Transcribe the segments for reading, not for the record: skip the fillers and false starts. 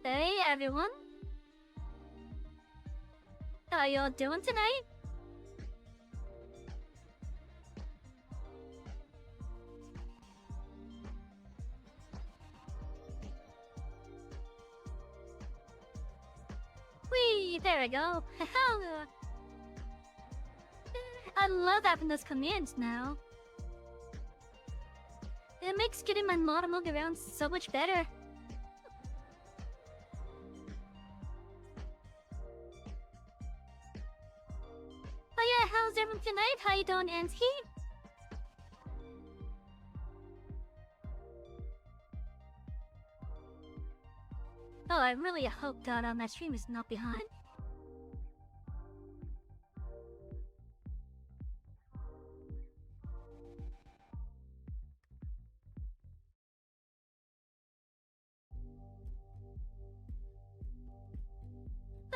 Hey everyone, how y'all doing tonight? Whee! There we go. I love having those commands now. It makes getting my model move around so much better. Oh yeah, how's everyone tonight? How you doing, Auntie? Oh, I really hope that my stream is not behind.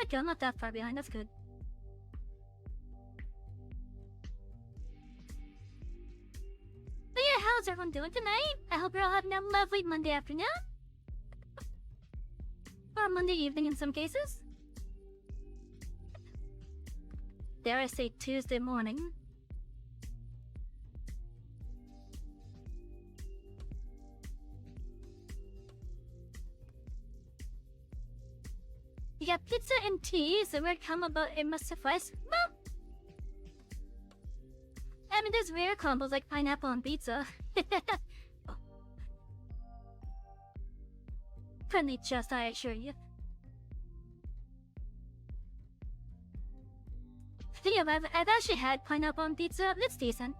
Okay, I'm not that far behind, that's good. But yeah, how's everyone doing tonight? I hope you're all having a lovely Monday afternoon. Or Monday evening in some cases. Dare I say Tuesday morning. You got pizza and tea, so we're come about it must suffice. Well, I mean, there's rare combos like pineapple on pizza. Friendly just, I assure you. Yeah, I've actually had pineapple on pizza. It's decent.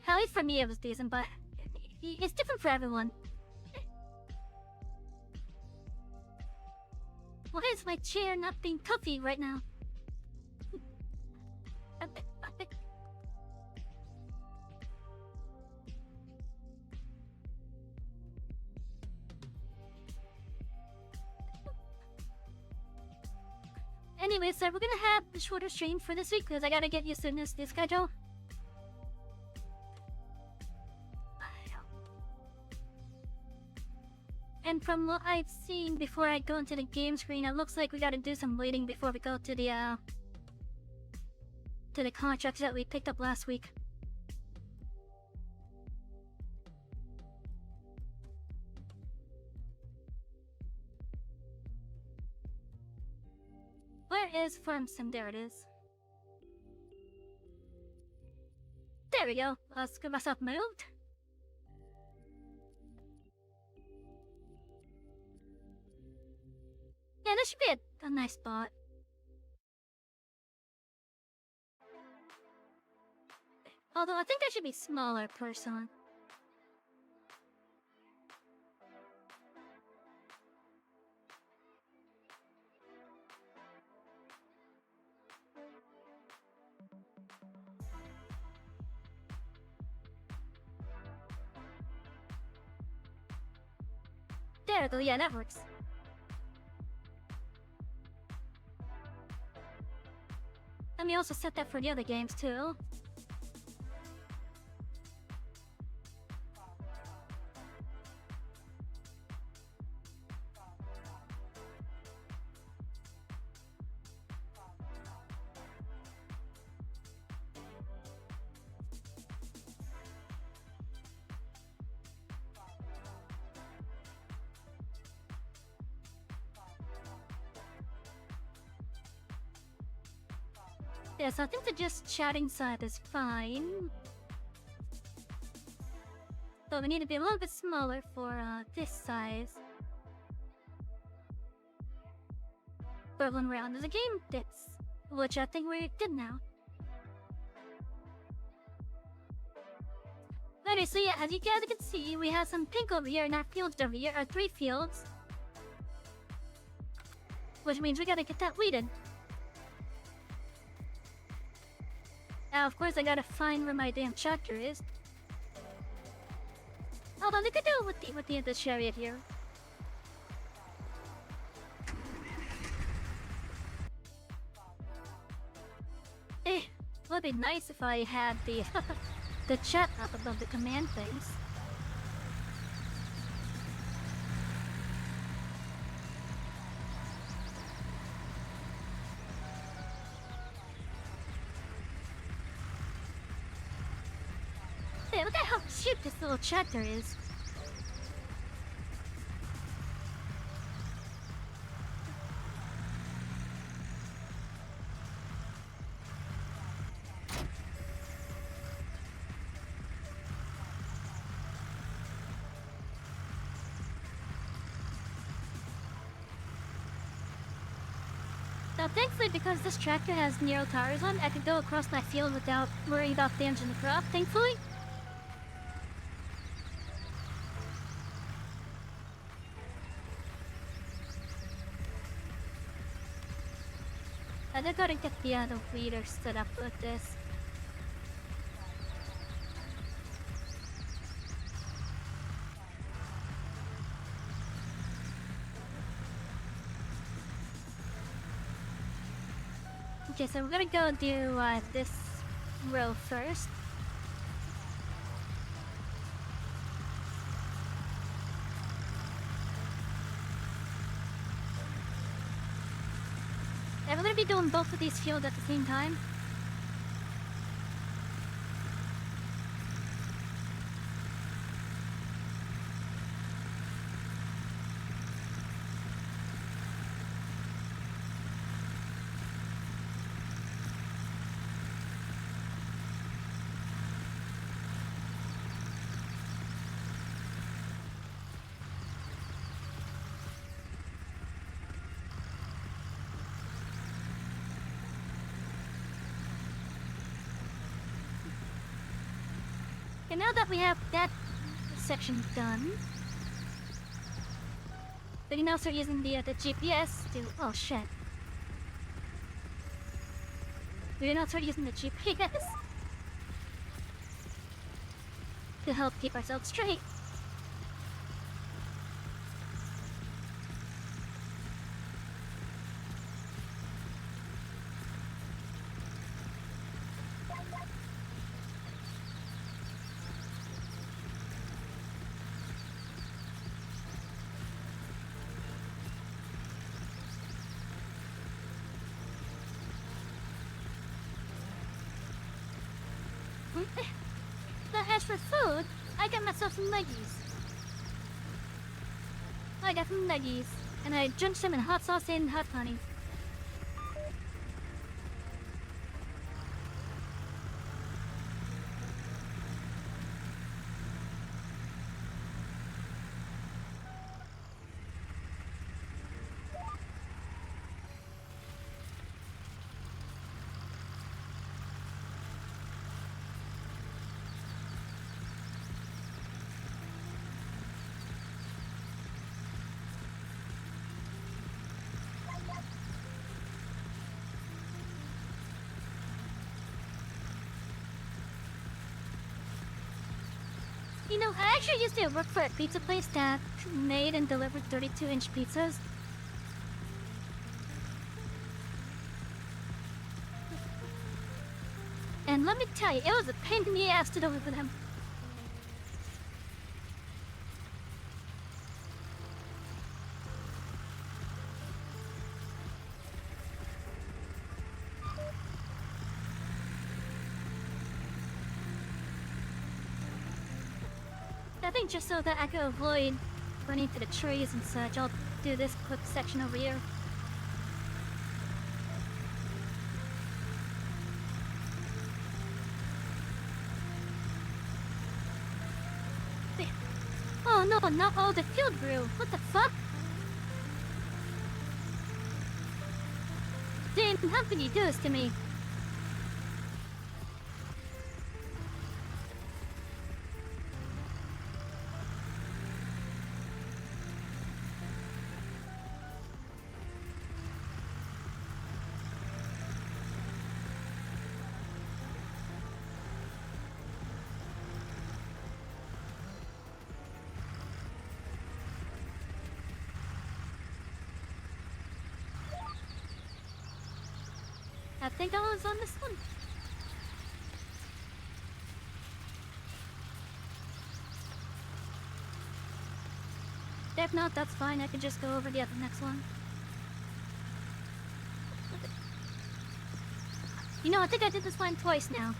At least for me it was decent, but it's different for everyone. Why is my chair not being comfy right now? Anyway, so we're gonna have a shorter stream for this week because I gotta get used to this new schedule. And from what I've seen before I go into the game screen, it looks like we gotta do some waiting before we go to the contracts that we picked up last week. Where is Farm Sim? There it is. There we go. Let's get myself moved. Yeah, this should be a nice spot. Although I think that should be smaller, personally. There we go, yeah, that works. Let me also set that for the other games, too. Yes, I think the just chatting side is fine. But we need to be a little bit smaller for this size. But when we're onto the game bits, which I think we did now. Alright, so yeah, as you guys can see, we have some pink over here and our fields over here are 3 fields. Which means we gotta get that weeded. Now, of course, I gotta find where my damn tractor is. Although they could do it with the chariot here. Would be nice if I had the the chat up above the command things. Hey, look at how cute this little tractor is. Now, thankfully, because this tractor has narrow tires on, I can go across my field without worrying about damaging the crop, thankfully. And I gotta get the weeder set up with this. Okay, so we're gonna go do this row first. And we're gonna be doing both of these fields at the same time. And now that we have that section done, we can now start using the GPS to... Oh, shit. We can now start using the GPS to help keep ourselves straight. As for food, I got myself some nuggies. I got some nuggies, and I drenched them in hot sauce and hot honey. You know, I actually used to work for a pizza place that made and delivered 32-inch pizzas. And let me tell you, it was a pain in the ass to deliver them. I think just so that I could avoid running into the trees and such, I'll do this quick section over here. Oh no, not all the field grew. What the fuck? Damn, how could you do this to me? I think I was on this one. If not, that's fine. I could just go over the next one. You know, I think I did this one twice now.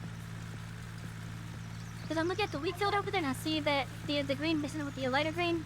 Because I'm looking at the wheat field over there and I see that the green mixing with the lighter green.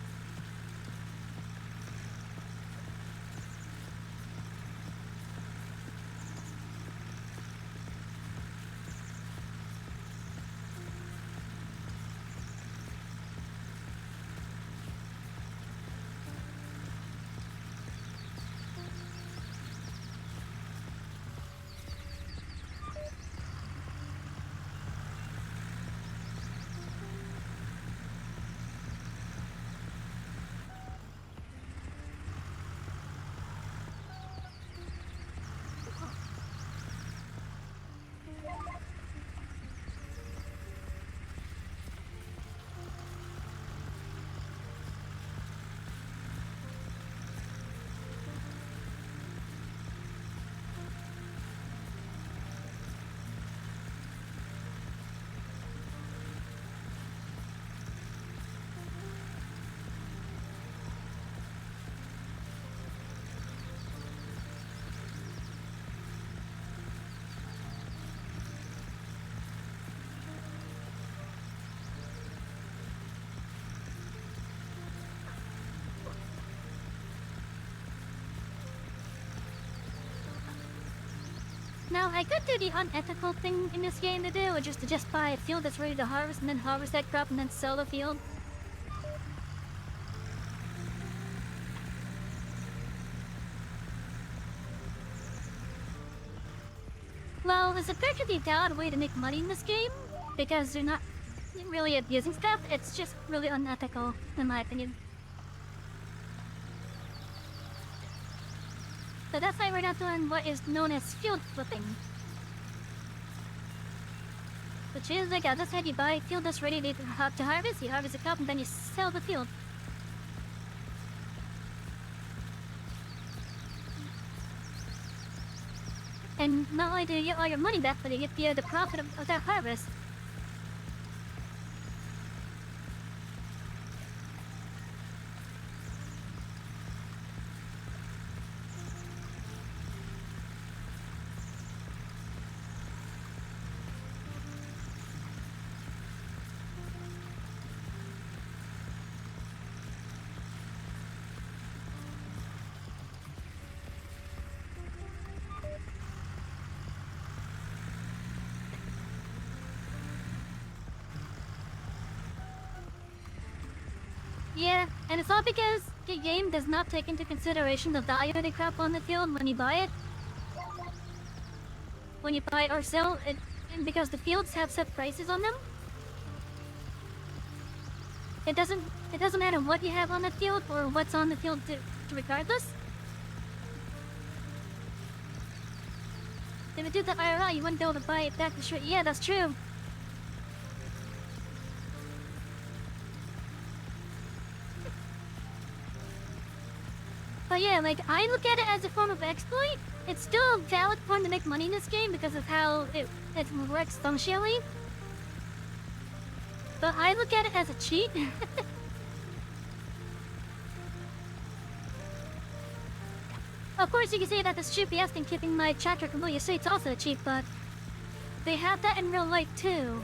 Now, I could do the unethical thing in this game to do, which is to just buy a field that's ready to harvest and then harvest that crop and then sell the field. Well, it's a perfectly valid way to make money in this game, because you're not really abusing stuff, it's just really unethical, in my opinion. So that's why we're not doing what is known as field flipping. Which is, like I just said, you buy a field that's ready to harvest, you harvest a crop, and then you sell the field. And not only do you get all your money back, but you get the profit of that harvest. Yeah, and it's all because the game does not take into consideration the value of the crop on the field when you buy it. When you buy or sell it, because the fields have set prices on them. It doesn't matter what you have on the field or what's on the field regardless. If you do the IRL, you wouldn't be able to buy it back for sure. Yeah, that's true. But yeah, like, I look at it as a form of exploit. It's still a valid form to make money in this game because of how it works functionally. But I look at it as a cheat. Of course, you can say that the GPS thing keeping my tracker completely straight is also a cheat, but they have that in real life too.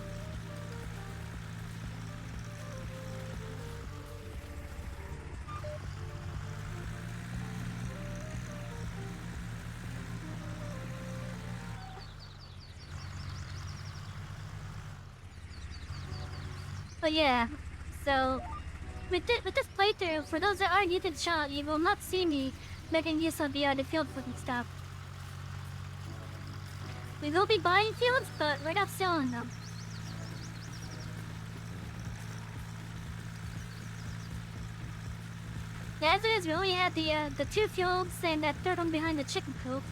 But yeah, so with this playthrough, for those that are new to the channel, you will not see me making use of the field flipping stuff. We will be buying fields, but we're not selling them. As it is, we only had the two fields and that third one behind the chicken coop.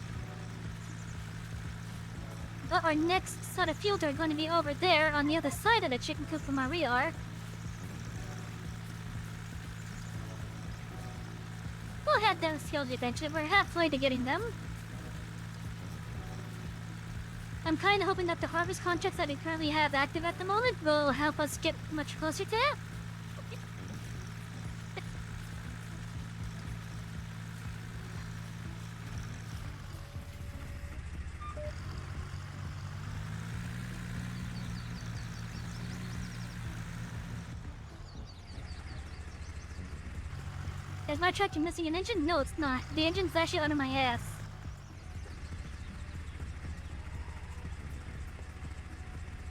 But our next set of fields are going to be over there on the other side of the chicken coop from where we are. We'll have those fields eventually. We're halfway to getting them. I'm kind of hoping that the harvest contracts that we currently have active at the moment will help us get much closer to that. Is my tractor missing an engine? No, it's not. The engine's actually under my ass.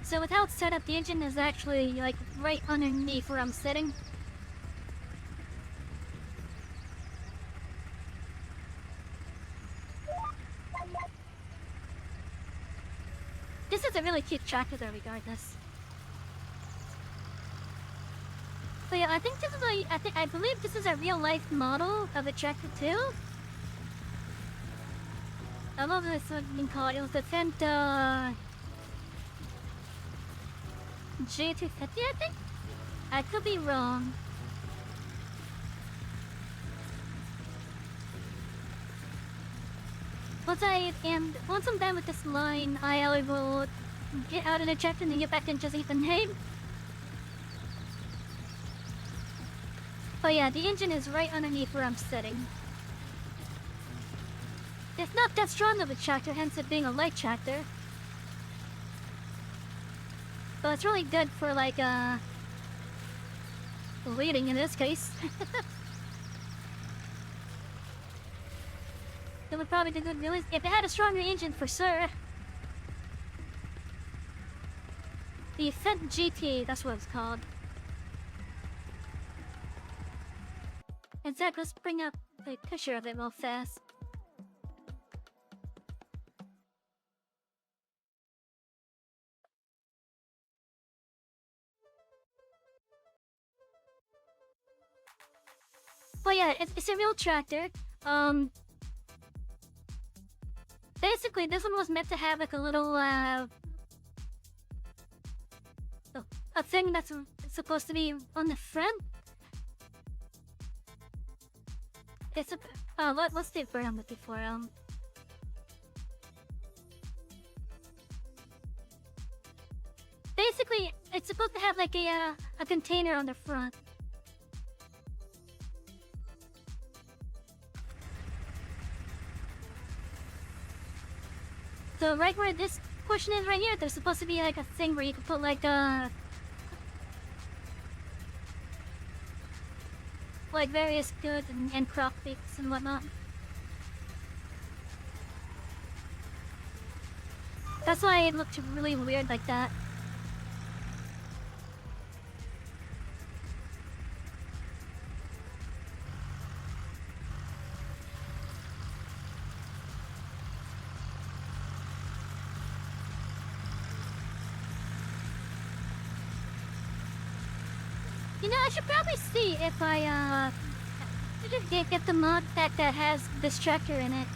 So with how it's set up, the engine is actually like right underneath where I'm sitting. This is a really cute tractor though, regardless. So yeah, I think this is I believe this is a real life model of a tractor too. I love this one being called. It was the Fenta J250, I think? I could be wrong. Once I'm done with this line, I will get out of the tractor and then get back and just eat the name. But yeah, the engine is right underneath where I'm sitting. It's not that strong of a tractor, hence it being a light tractor. But it's really good for like leading in this case. It would probably do good wheelies if it had a stronger engine for sure. The Fent GT, that's what it's called. In fact, let's bring up a picture of it real fast. But yeah, it's a real tractor. Basically, this one was meant to have like a little, a thing that's supposed to be on the front. It's a, what's the word I'm looking for? Basically, it's supposed to have like a container on the front. So right where this portion is right here, there's supposed to be like a thing where you can put like various goods and crop picks and whatnot. That's why it looked really weird like that. You know, I should probably see if I get the mod pack that has this tractor in it.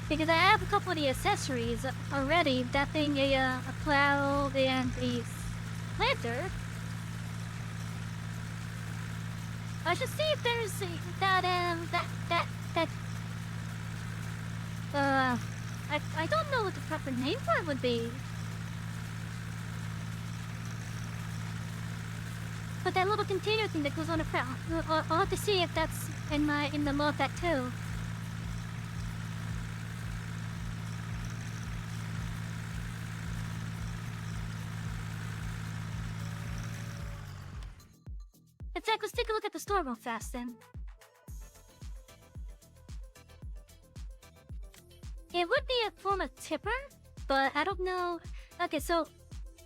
Because I have a couple of the accessories already, that being a plow and a planter. I should see if there's I don't know what the proper name for it would be. But that little container thing that goes on the front, I'll have to see if that's in the mod pack too. In fact, let's take a look at the store real fast then. It would be a form of tipper, but I don't know. Okay, so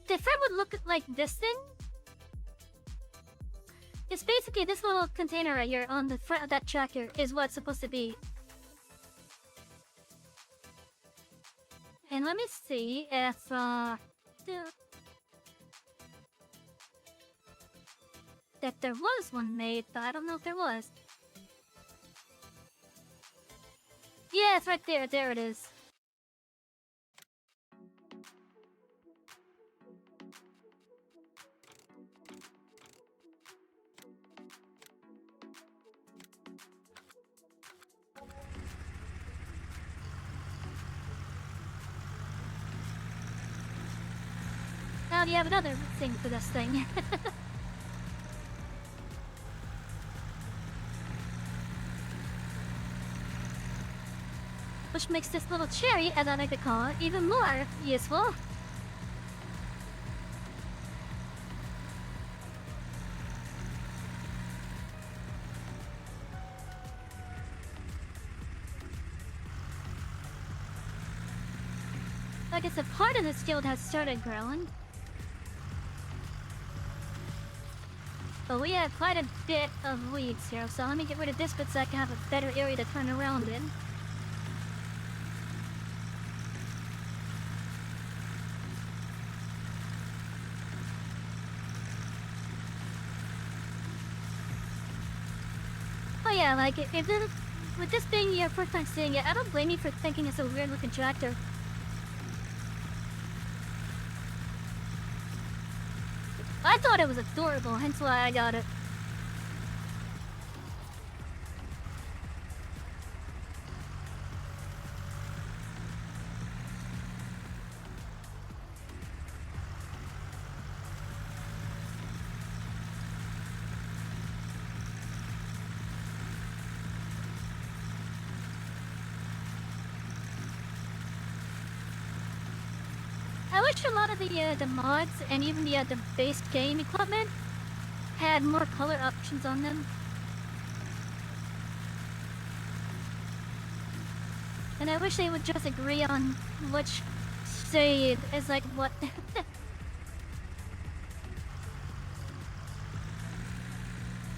the front would look like this thing. It's basically this little container right here on the front of that tractor is what it's supposed to be. And let me see if that there was one made, but I don't know if there was. Yeah, it's right there. There it is. Now you have another thing for this thing. Which makes this little cherry, as I like to call it, even more useful. Like I said, part of this field has started growing. But we have quite a bit of weeds here, so let me get rid of this bit so I can have a better area to turn around in. Oh yeah, like, with this being your first time seeing it, I don't blame you for thinking it's a weird looking tractor. I thought it was adorable, hence why I got it. I wish a lot of the mods and even the base game equipment had more color options on them. And I wish they would just agree on which shade is like what.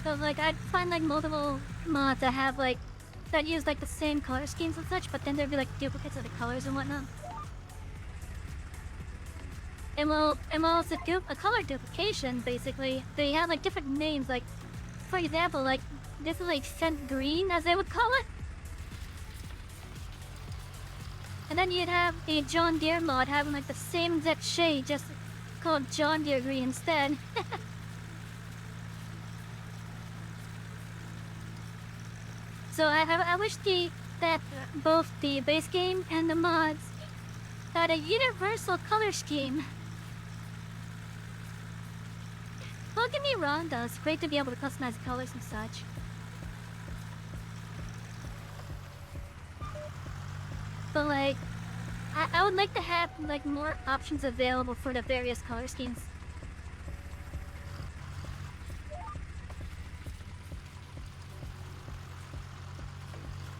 So like I'd find like multiple mods that have like that use like the same color schemes and such, but then there'd be like duplicates of the colors and whatnot. And well, it's a color duplication, basically. They have like different names, like, for example, like, this is like scent green, as they would call it. And then you'd have a John Deere mod having like the same exact shade, just called John Deere green instead. So I wish that both the base game and the mods had a universal color scheme. Don't get me wrong though, it's great to be able to customize colors and such. But like, I would like to have like more options available for the various color schemes.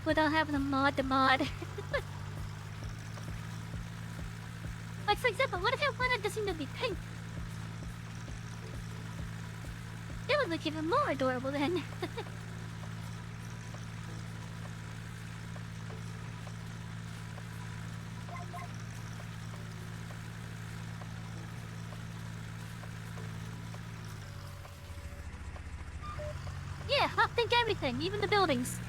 Without having to mod the mod. Like for example, what if I wanted this thing to be pink? It would look even more adorable then. Yeah, hot pink everything, even the buildings.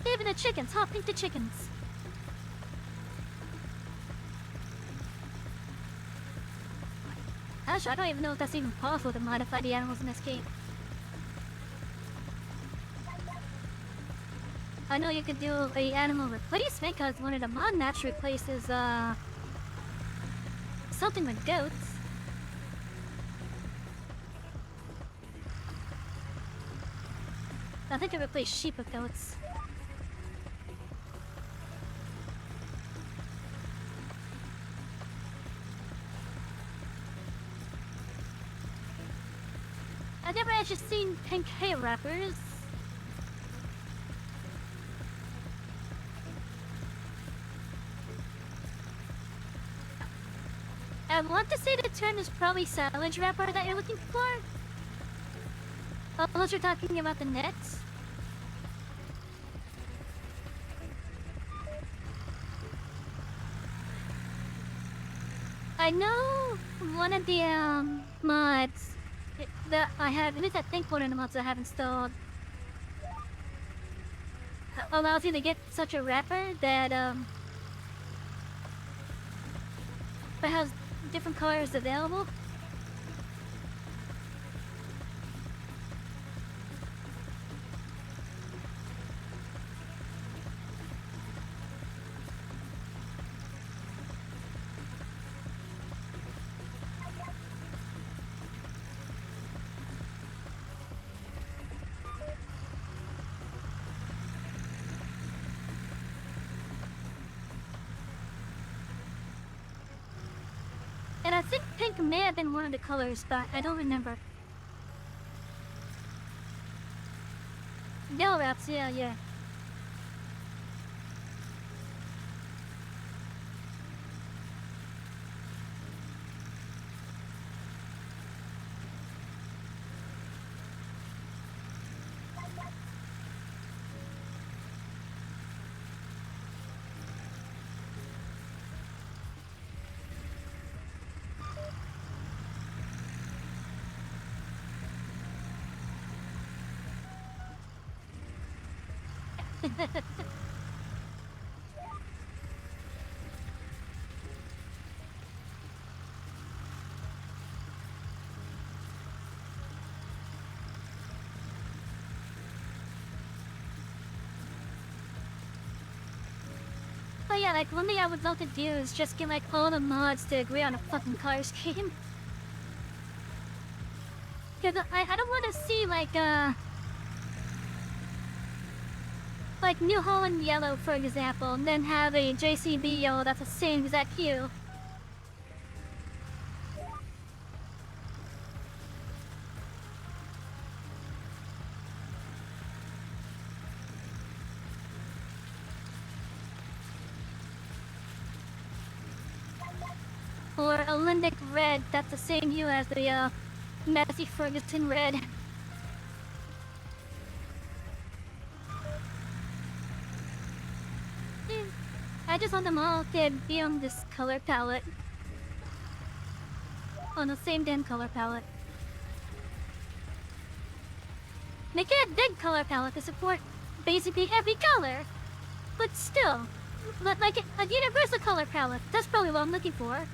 Even the chickens, hot pink the chickens. Actually, I don't even know if that's even possible to modify the animals in this game. I know you could do a animal replacement because one of the mod maps replaces something with goats. I think it replaced sheep with goats. I've never actually seen pink hair wrappers. I want to say the term is probably silage wrapper that you're looking for. Unless you're talking about the nets. I know one of the mods that I have, at least I think one of the mods I have installed, allows you to get such a wrapper that has different colors available. Pink may have been one of the colors, but I don't remember. Yellow wraps, yeah. But yeah, like, one thing I would love to do is just get, like, all the mods to agree on a fucking Cars game. Cause I don't want to see, like New Holland Yellow, for example, and then have a JCB Yellow that's the same exact hue. Or a Lindic Red that's the same hue as the, Massey Ferguson Red. I just want them all to be on this color palette. On the same damn color palette. Make it a big color palette to support basically every color. But still, like a universal color palette. That's probably what I'm looking for.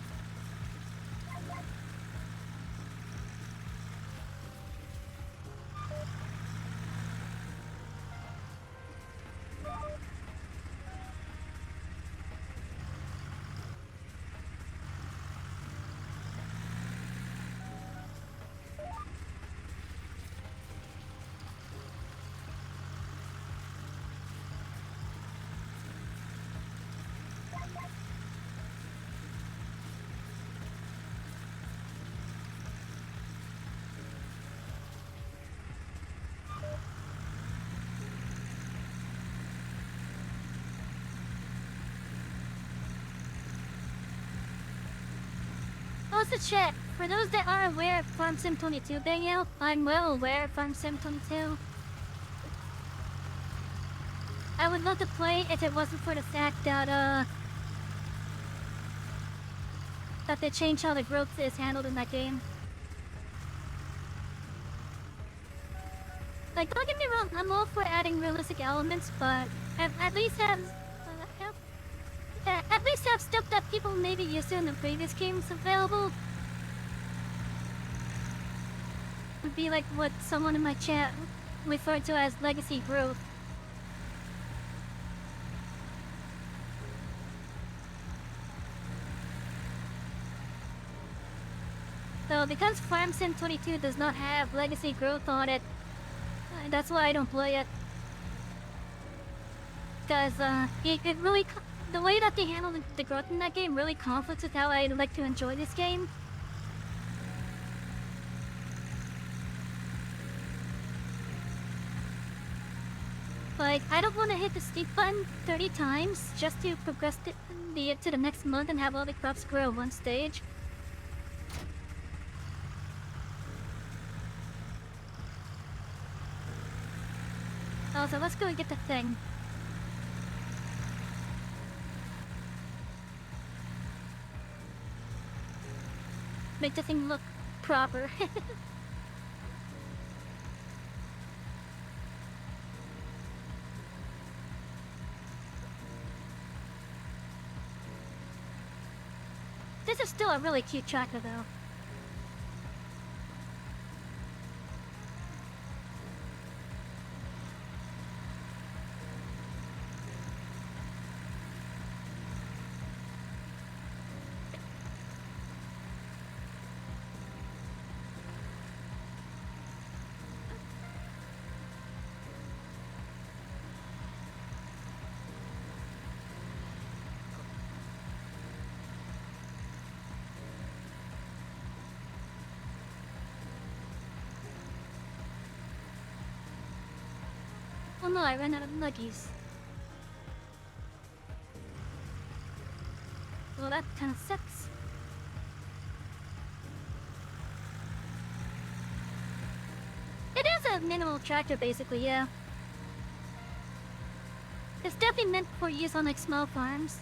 Also chat, for those that are aware of Farm Sim 22 being out, I'm well aware of Farm Sim 22. I would love to play if it wasn't for the fact that they changed how the growth is handled in that game. Like, don't get me wrong, I'm all for adding realistic elements, but at least have stuff that people maybe used to in the previous games available. Would be like what someone in my chat referred to as legacy growth. So because Farm Sim 22 does not have legacy growth on it, that's why I don't play it. Because it really, the way that they handle the growth in that game really conflicts with how I like to enjoy this game. Like, I don't want to hit the sleep button 30 times just to progress to the next month and have all the crops grow one stage. Also, let's go and get the thing. Make the thing look proper. This is still a really cute tractor, though. Oh no, I ran out of nuggies. Well, that kind of sucks. It is a minimal tractor, basically, yeah. It's definitely meant for use on, like, small farms.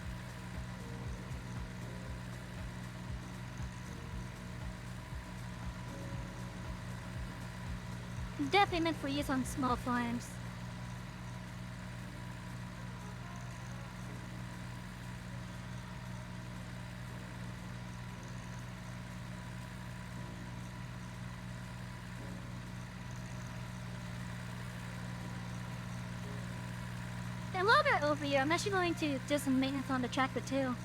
Definitely meant for use on small farms. And while we're over here, I'm actually going to do some maintenance on the tractor too.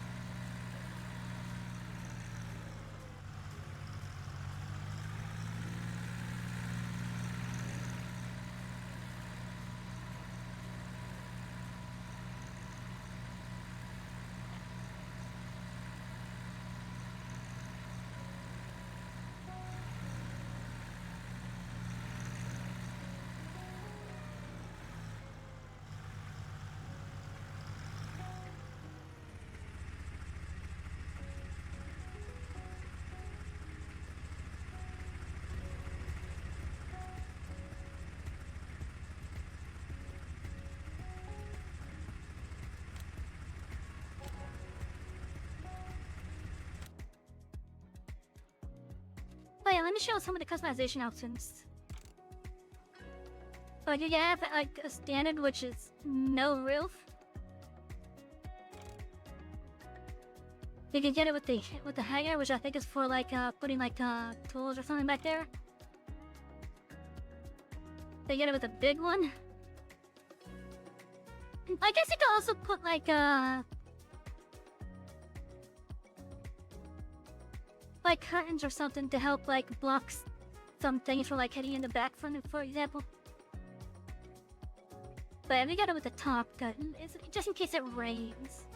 But yeah, let me show some of the customization options. But you have like a standard, which is no roof. You can get it with the hanger, which I think is for like putting like tools or something back there. They get it with a big one. I guess you could also put like curtains or something to help like block some things from like heading in the back from it, for example. But we got it with the top cut, just in case it rains.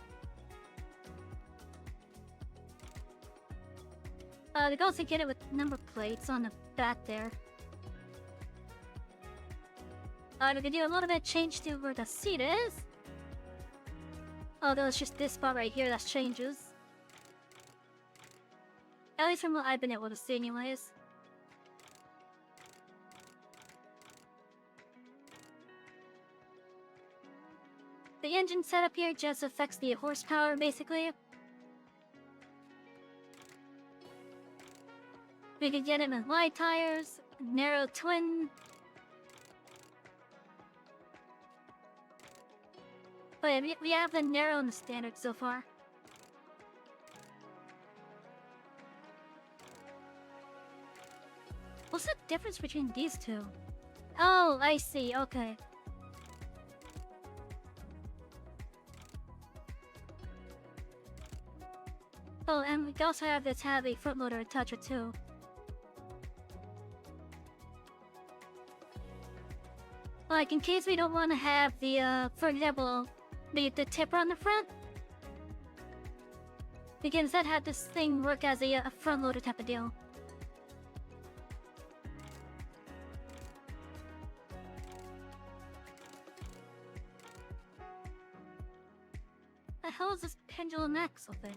They can also get it with number plates on the back there. We can do a little bit of change to where the seat is. Although it's just this spot right here that changes. At least from what I've been able to see anyways. The engine setup here just affects the horsepower, basically. We could get it with wide tires, narrow twin. But yeah, we have the narrow and the standard so far. What's the difference between these two? Oh, I see, okay. Oh, and we also have this heavy front loader attacher too. Like, in case we don't want to have the, for example, the tipper on the front, we can instead have this thing work as a front loader type of deal. The hell is this pendulum axle thing?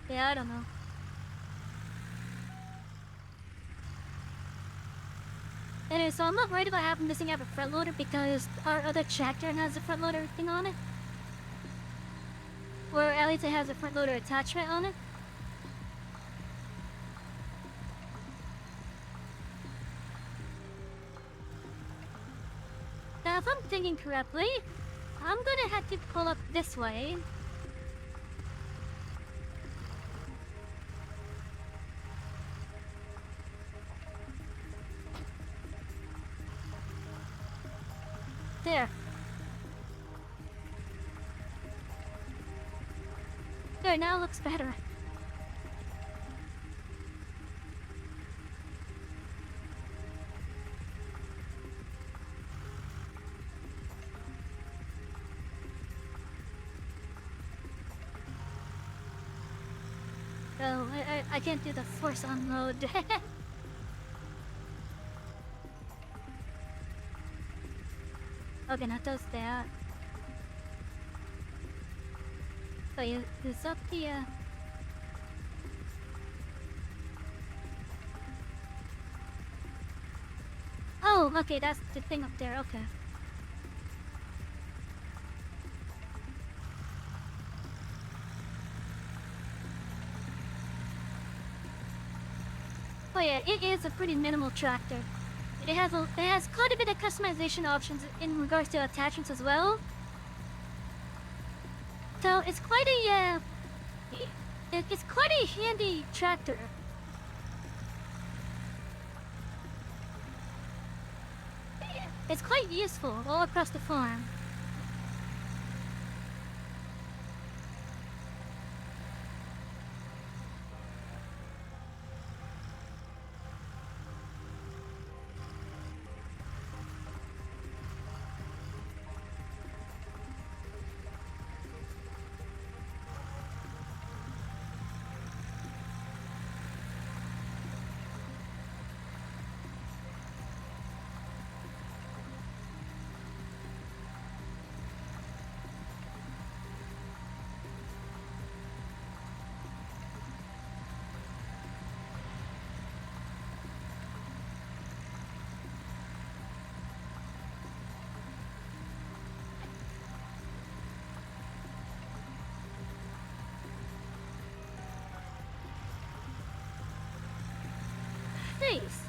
Yeah, I don't know. Anyway, so I'm not worried about having missing out a front loader because our other tractor has a front loader thing on it. Or at least it has a front loader attachment on it. Now, if I'm thinking correctly, I'm gonna have to pull up this way. There. There, now it looks better. Oh, I can't do the force unload. Okay, not does that. So is up the Oh, okay, that's the thing up there, okay. Oh yeah, it is a pretty minimal tractor. It has quite a bit of customization options in regards to attachments as well. So it's quite a it's quite a handy tractor. It's quite useful all across the farm. Nice.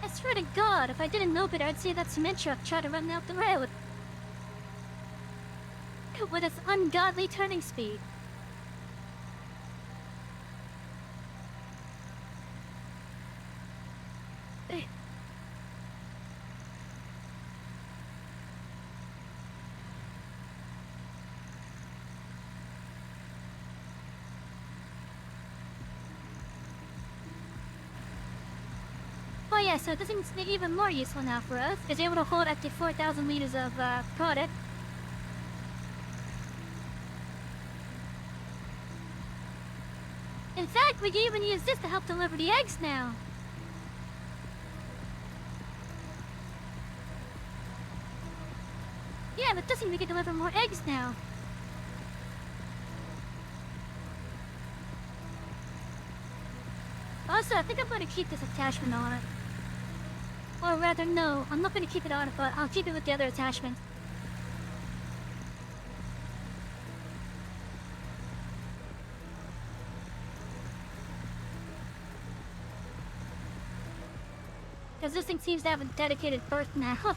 I swear to God, if I didn't know better, I'd see that cement truck try to run me off the road. With its ungodly turning speed. Oh yeah, so this thing's even more useful now for us. It's able to hold up to 4,000 liters of product. In fact, we can even use this to help deliver the eggs now. Yeah, but this thing we can deliver more eggs now. Also, I think I'm going to keep this attachment on it. Or rather, no, I'm not going to keep it on it, but I'll keep it with the other attachment. Because this thing seems to have a dedicated berth now.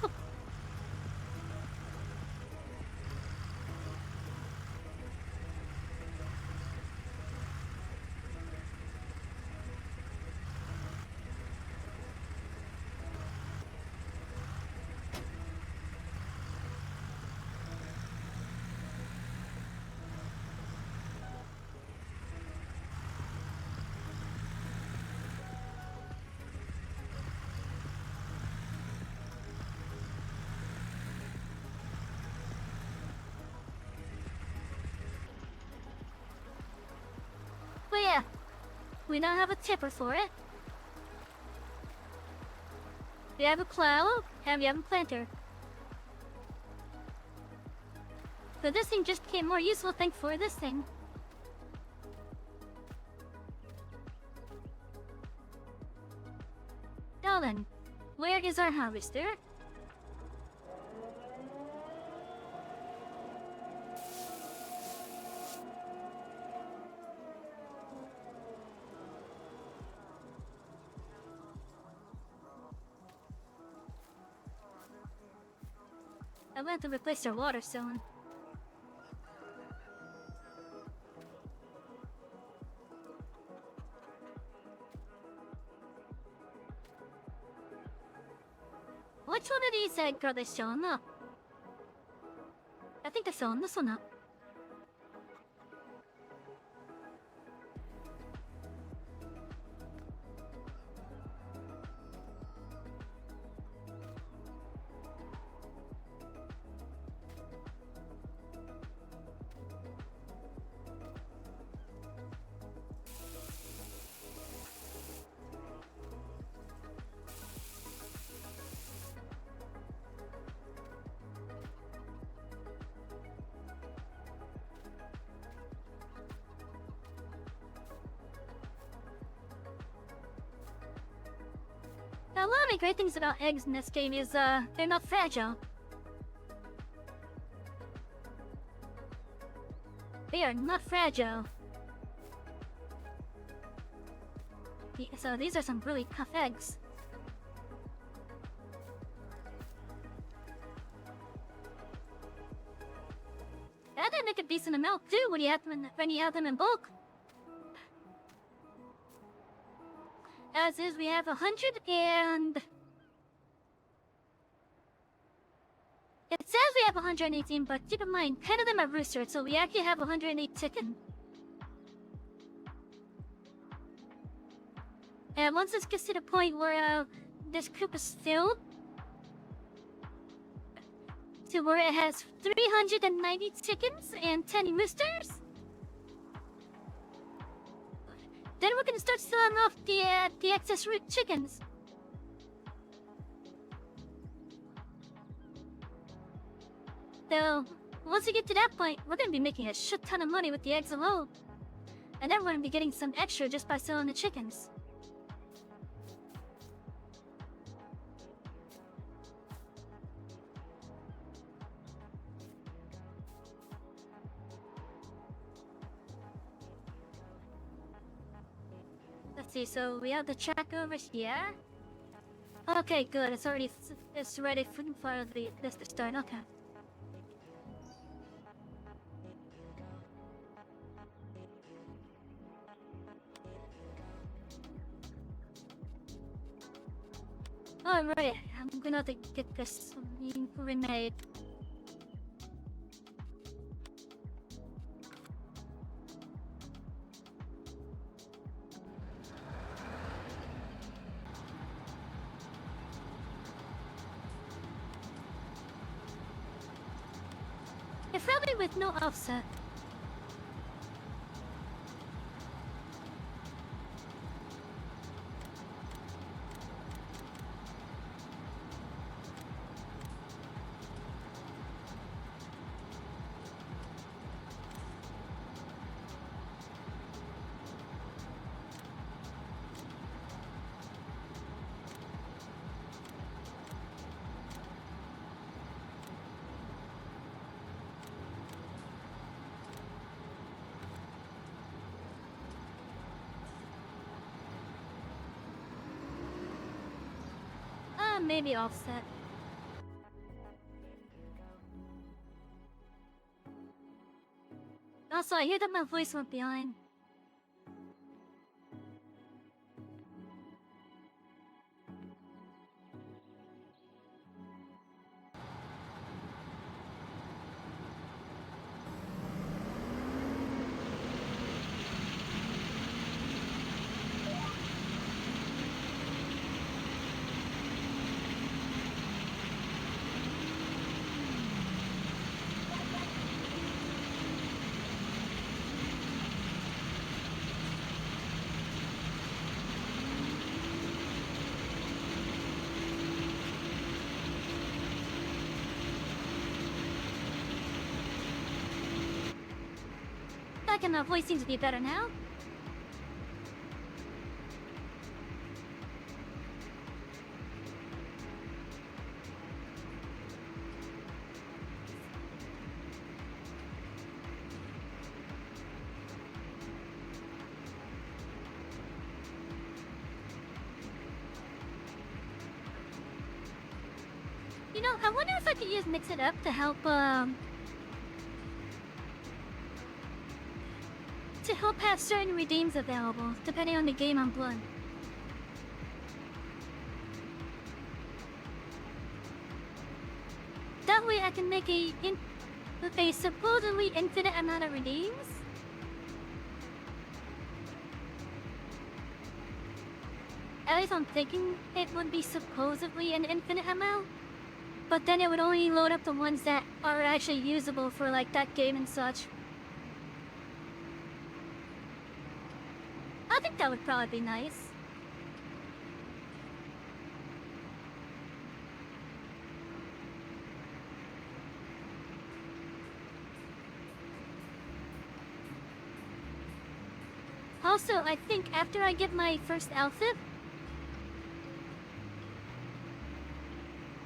But yeah, we now have a tipper for it. We have a plow, and we have a planter. But this thing just became more useful thanks for this thing. Now then, where is our harvester? I went to replace their water stone. Which one of these eggs are they showing up? I think they're showing this one up. One of the great things about eggs in this game is they're not fragile. They are not fragile. So these are some really tough eggs. And they make a decent amount too when you have them in bulk. As is, we have 100 and... It says we have 118, but keep in mind, 10 of them are roosters, so we actually have 108 chicken. And once this gets to the point where this coop is filled, to where it has 390 chickens and 10 roosters, then we're gonna start selling off the excess root chickens. So, once we get to that point, we're gonna be making a shit ton of money with the eggs alone. And then we're gonna be getting some extra just by selling the chickens. Let's see, so we have the tracker over here. Okay, good. It's ready for this to start. Okay. Alright, I'm gonna have to get this remade. It's probably with no offset. Maybe offset. Also, I hear that my voice went behind. And my voice seems to be better now. You know, I wonder if I could use Mix It Up to help have certain redeems available, depending on the game I'm playing. That way I can make with a supposedly infinite amount of redeems. At least I'm thinking it would be supposedly an infinite amount. But then it would only load up the ones that are actually usable for like that game and such. I think that would probably be nice. Also, I think after I get my first outfit,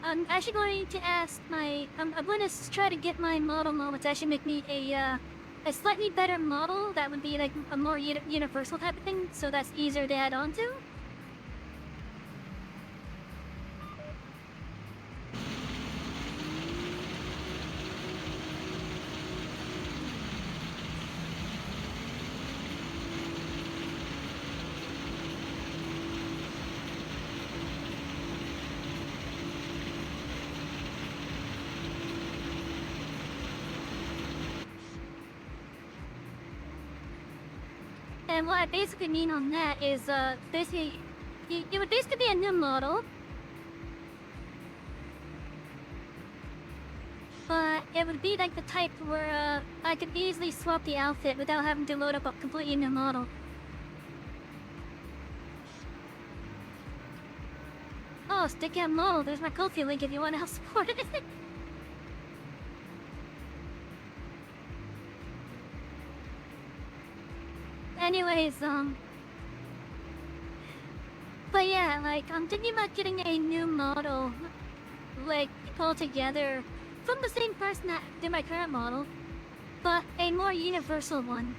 I'm actually going to ask my. I'm going to try to get my model moment to actually make me a slightly better model that would be like a more universal type of thing, so that's easier to add on to. And what I basically mean on that is, basically, it would basically be a new model, but it would be like the type where I could easily swap the outfit without having to load up a completely new model. Oh, stick out model. There's my Ko-fi link if you want to help support it. Anyways, but yeah, like, I'm thinking about getting a new model, like, pulled together from the same person that did my current model, but a more universal one.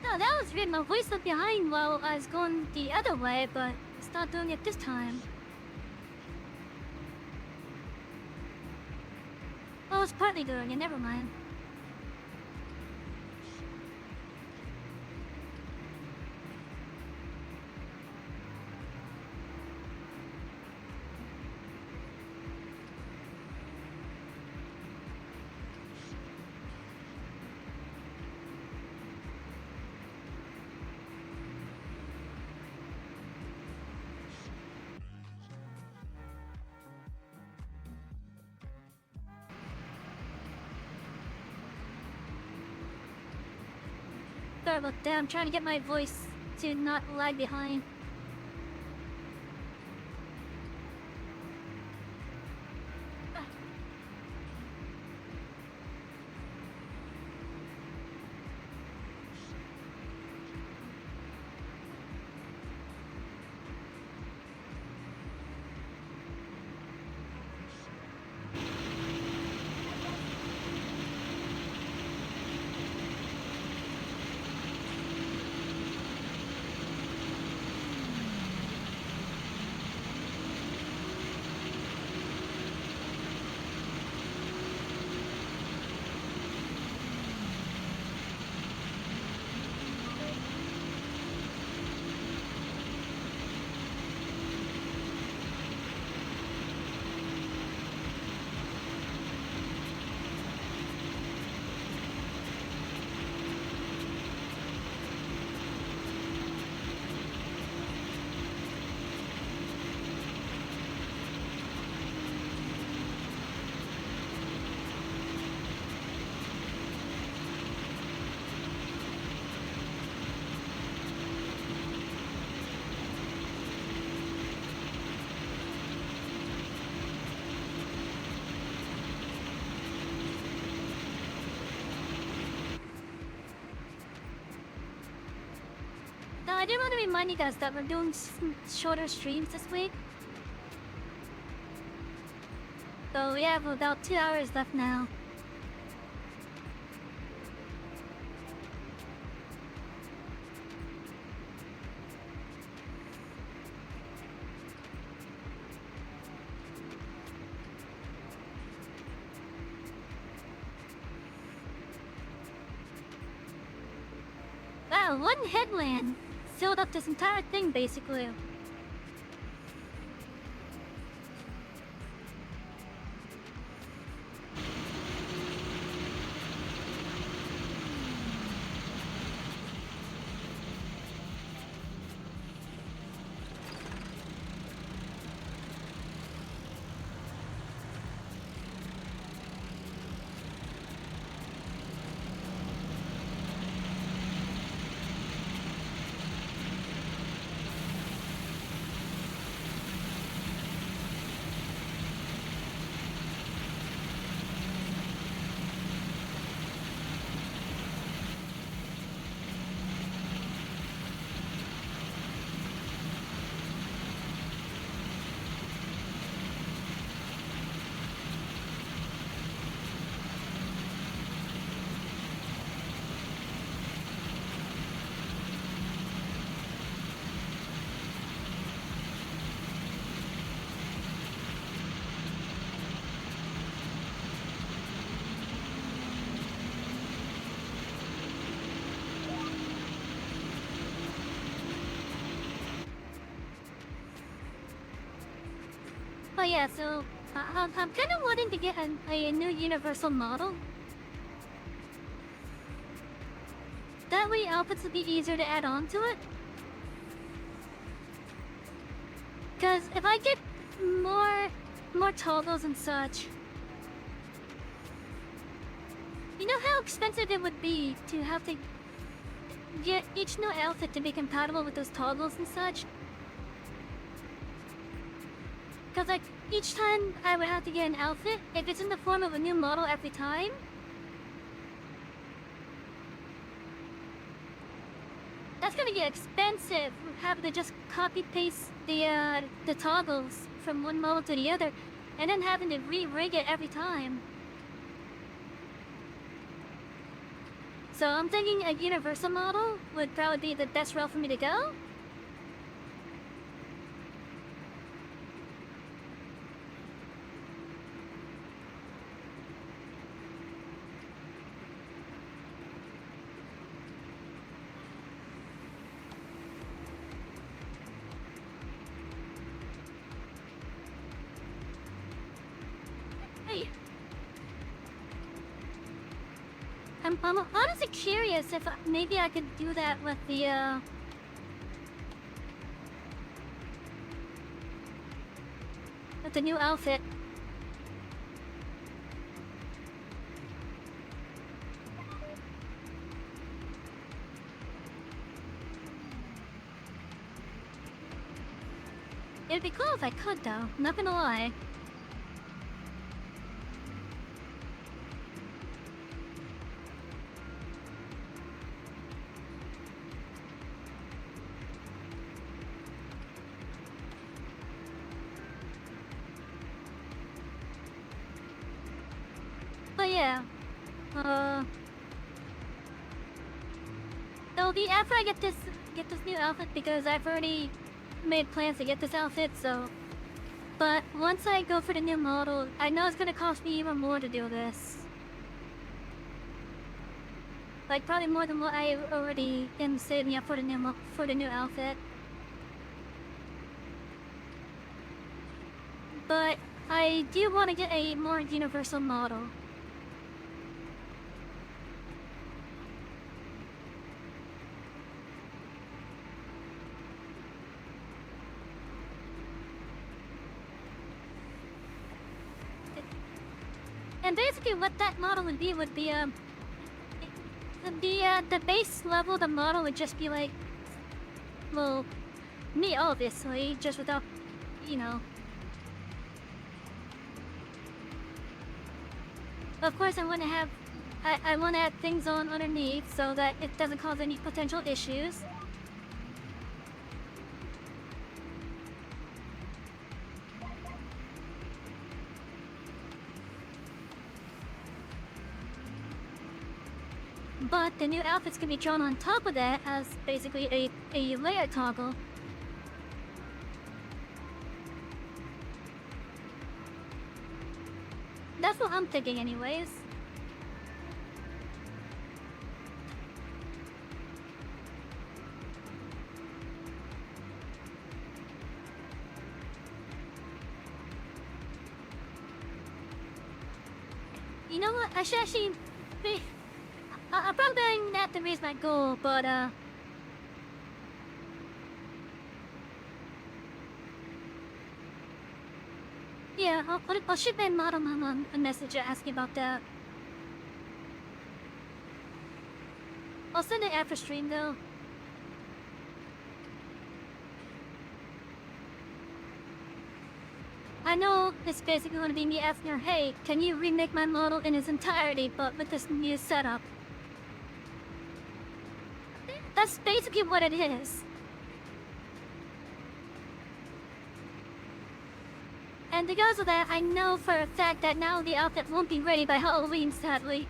No, that was weird. My voice left behind while I was going the other way, but it's not doing it this time. Oh, it's partly doing it. Never mind. Sorry about that. I'm trying to get my voice to not lag behind. Now, I did want to remind you guys that we're doing shorter streams this week. So we have about 2 hours left now. Wow, one headland filled up this entire thing, basically. Oh yeah, so I'm kind of wanting to get a new universal model. That way outfits will be easier to add on to it. Because if I get more toggles and such, you know how expensive it would be to have to get each new outfit to be compatible with those toggles and such? Because like each time I would have to get an outfit, if it's in the form of a new model every time, that's gonna get expensive. Having to just copy paste the toggles from one model to the other, and then having to re-rig it every time. So I'm thinking a universal model would probably be the best route for me to go. I'm honestly curious if maybe I could do that with the new outfit. It'd be cool if I could, though. Not gonna lie. But yeah, it'll be after I get this new outfit, because I've already made plans to get this outfit. So, but once I go for the new model, I know it's gonna cost me even more to do this. Like probably more than what I already am saving up for the new outfit. But I do want to get a more universal model. And basically what that model would be the base level of the model would just be like, well, me obviously, just without, you know. Of course I want to have, I want to add things on underneath so that it doesn't cause any potential issues. But the new outfits can be drawn on top of that as basically a layer toggle. That's what I'm thinking anyways. You know what? I should actually be. I'm probably going to have to raise my goal, but yeah, I'll shoot my model mom a message asking about that. I'll send it after stream though. I know it's basically going to be me asking her, hey, can you remake my model in its entirety, but with this new setup? That's basically what it is. And because of that, I know for a fact that now the outfit won't be ready by Halloween, sadly.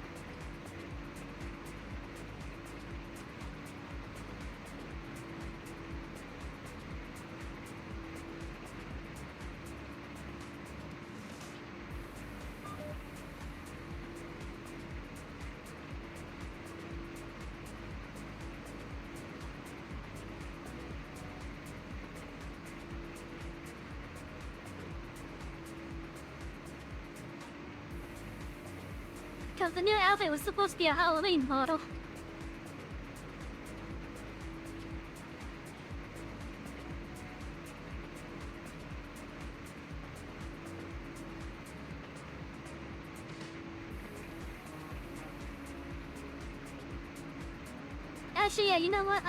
Because the new outfit was supposed to be a Halloween model. Actually, yeah, you know what?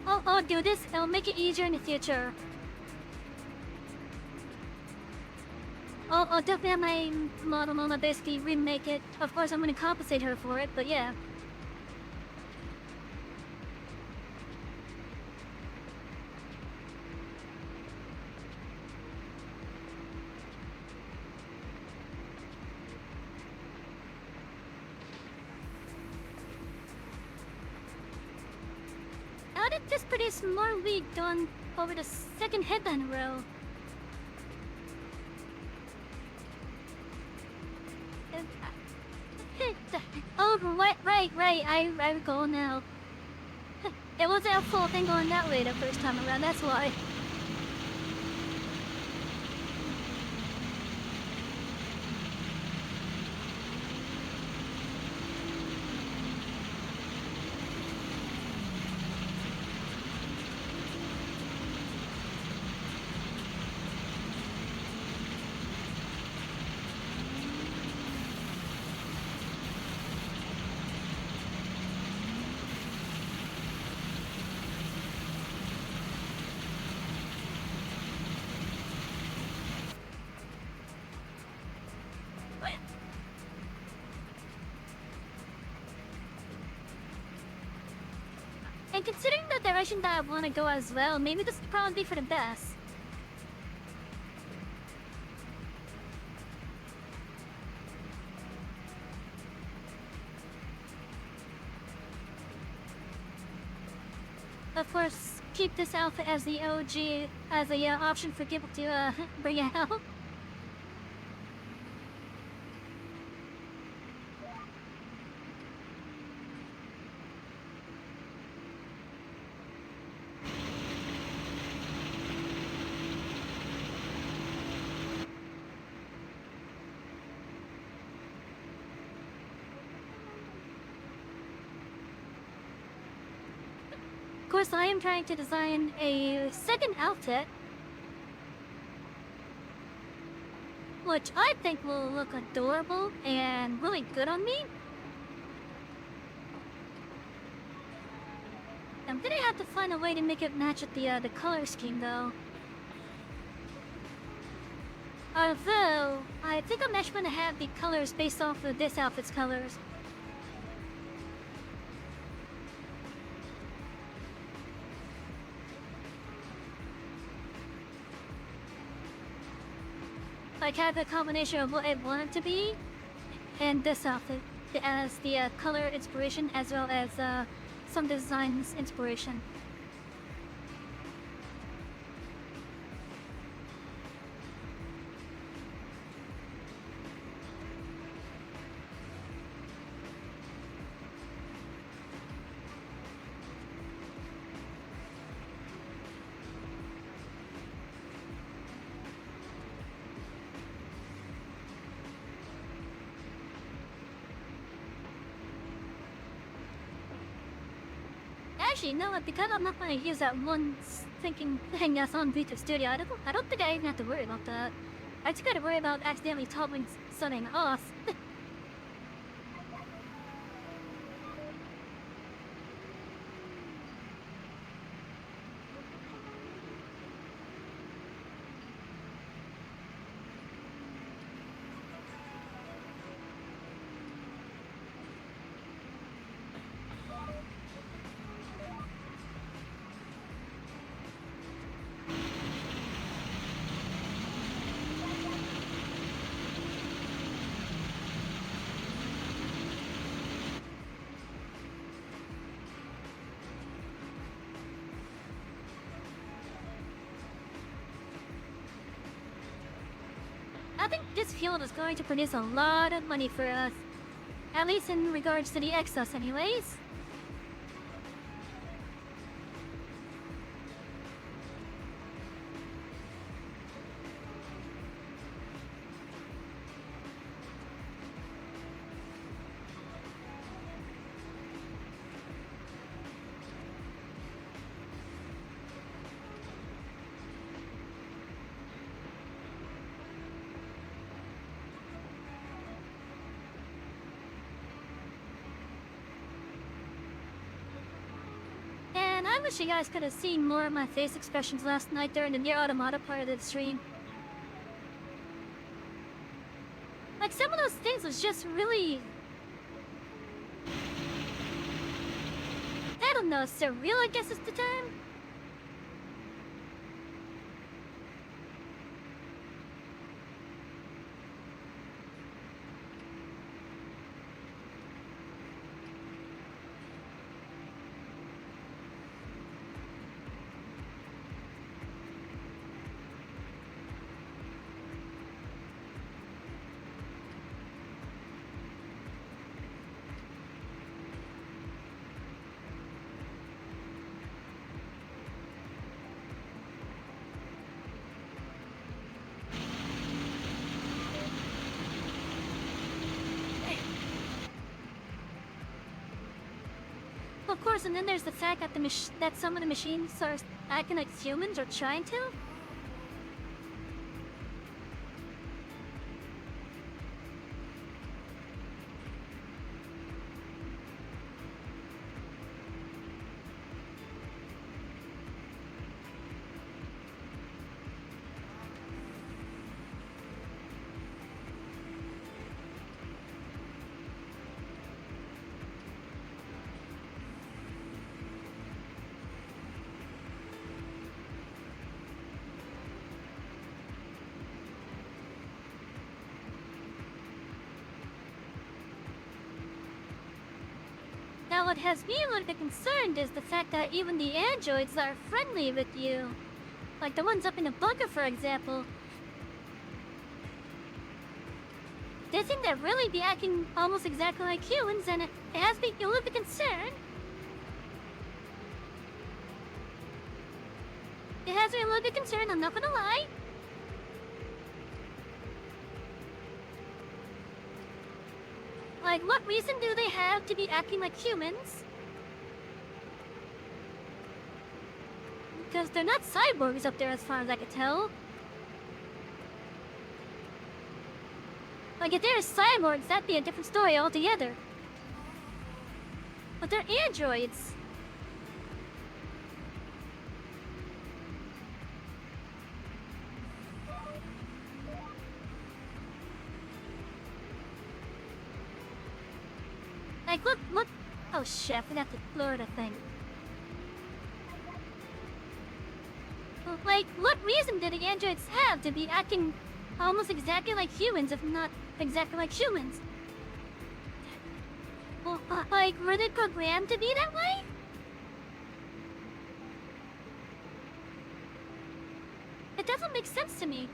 I'll do this. It'll make it easier in the future. I'll definitely have my model mama basically remake it. Of course, I'm going to compensate her for it, but yeah. How did this produce more weed done over the second headband row? Oh, right. I recall now. It wasn't a full thing going that way the first time around, that's why. And considering the direction that I want to go as well, maybe this would probably be for the best. Of course, keep this outfit as the OG, as a option for people to bring out. Of course, I am trying to design a second outfit, which I think will look adorable and really good on me. I'm gonna have to find a way to make it match with the color scheme, though. Although, I think I'm actually gonna have the colors based off of this outfit's colors. Like have a combination of what I want it to be and this outfit as the color inspiration as well as some designs inspiration. Actually, you know what? Because I'm not going to use that one thinking thing that's on Vita Studio, I don't think I even have to worry about that. I just gotta worry about accidentally toppling something off. I think this field is going to produce a lot of money for us. At least in regards to the exos anyways. And I wish you guys could have seen more of my face expressions last night during the Near Automata part of the stream. Like, some of those things was just really... I don't know, surreal, I guess is the term? Of course, and then there's the fact that that some of the machines are acting like humans or trying to. Now, what has me a little bit concerned is the fact that even the androids are friendly with you. Like the ones up in the bunker, for example. They seem to really be acting almost exactly like humans, and it has me a little bit concerned. It has me a little bit concerned, I'm not gonna lie. Like, what reason do they have to be acting like humans? Because they're not cyborgs up there as far as I could tell. Like, if they're cyborgs, that'd be a different story altogether. But they're androids. Like, look. Oh shit, I forgot to lower the thing. Like, what reason did the androids have to be acting almost exactly like humans, if not exactly like humans? Well, like, were they programmed to be that way? It doesn't make sense to me.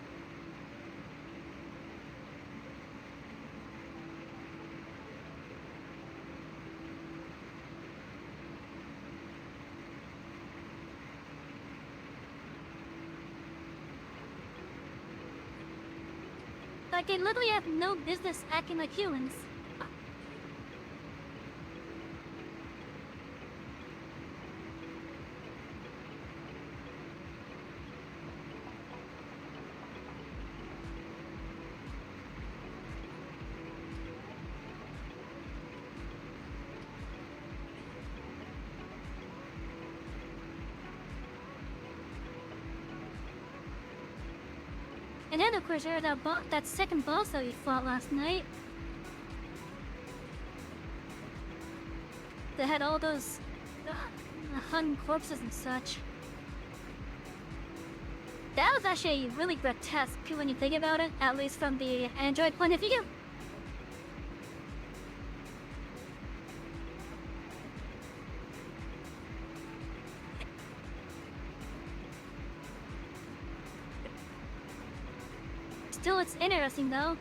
Like, they literally have no business acting like humans. Like, 'cause, like, look. Oh shit, I forgot to lower the thing. Like, And then of course there's that second boss that we fought last night. They had all those hung corpses and such. That was actually really grotesque when you think about it, at least from the android point of view. Still, it's interesting though.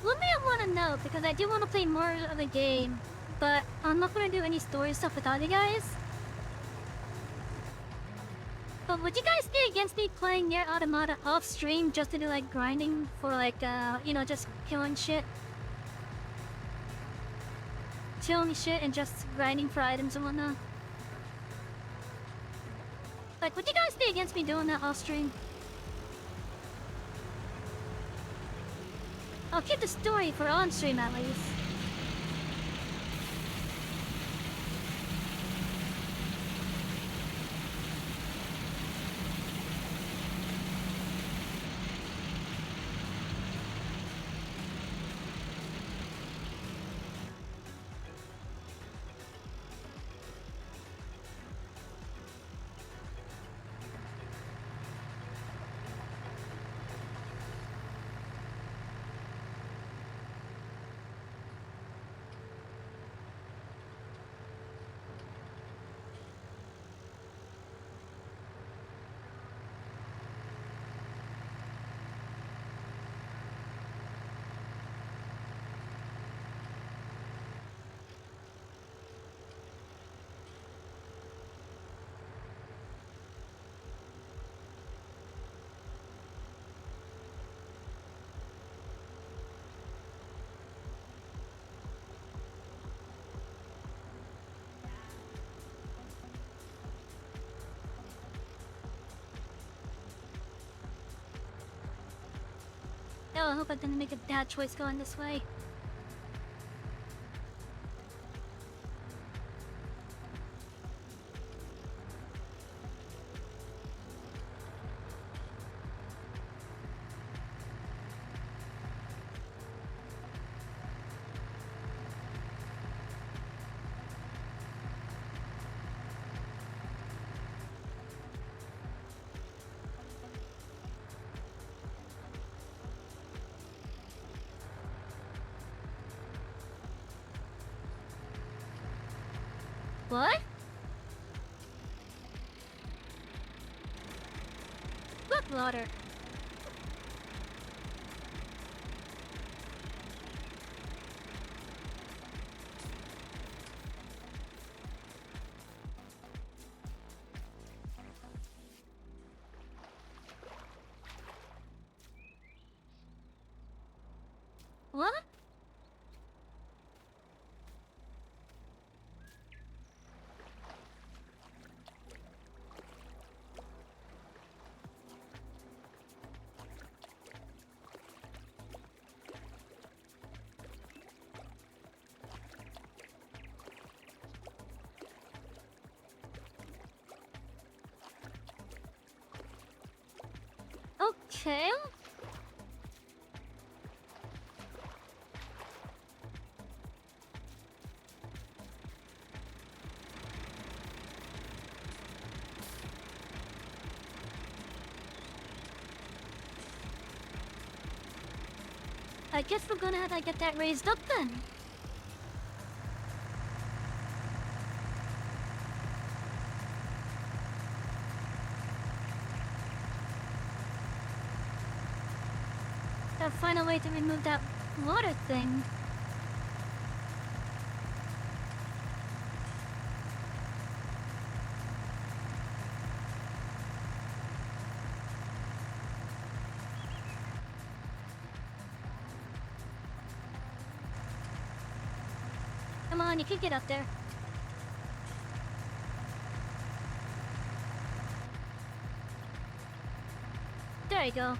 One thing I want to know, because I do want to play more of the game, but I'm not going to do any story stuff without you guys. But would you guys be against me playing Nier Automata off stream just to do like grinding for like, you know, just killing shit? Killing shit and just grinding for items and whatnot? Like, would you guys be against me doing that off stream? I'll keep the story for on stream at least. Oh, I hope I didn't make a bad choice going this way. What? Look, water. What? Okay. I guess we're gonna have to get that raised up then. Gotta find a way to remove that water thing. Come on, you can get up there. There you go.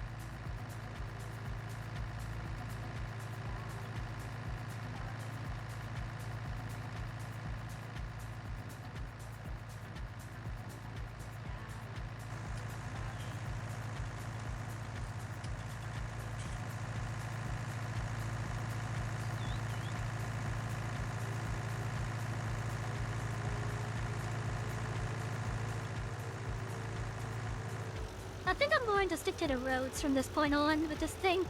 I think I'm going to stick to the roads from this point on with this thing.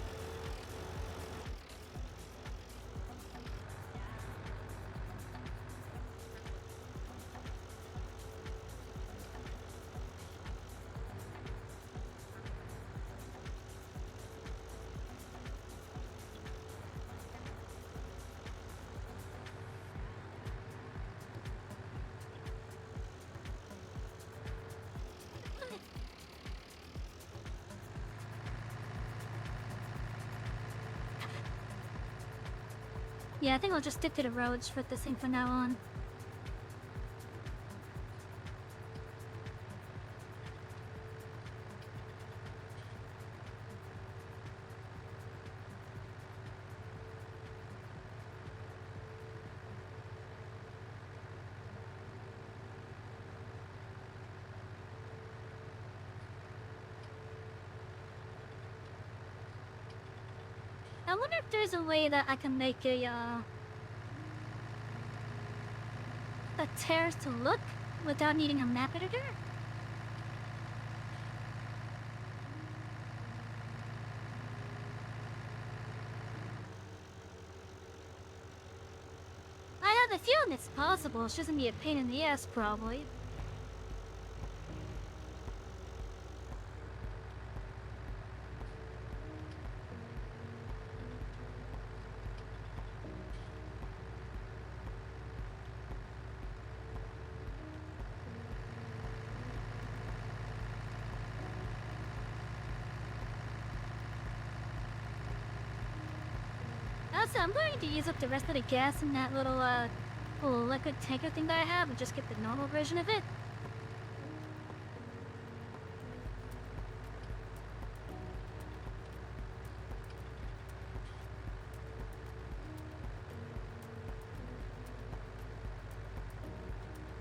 Yeah, I think I'll just stick to the roads for this thing from now on. I wonder if there's a way that I can make a terrace to look without needing a map editor? I have a feeling it's possible. It's just gonna be a pain in the ass, probably. Also, I'm going to use up the rest of the gas in that little liquid tanker thing that I have and just get the normal version of it.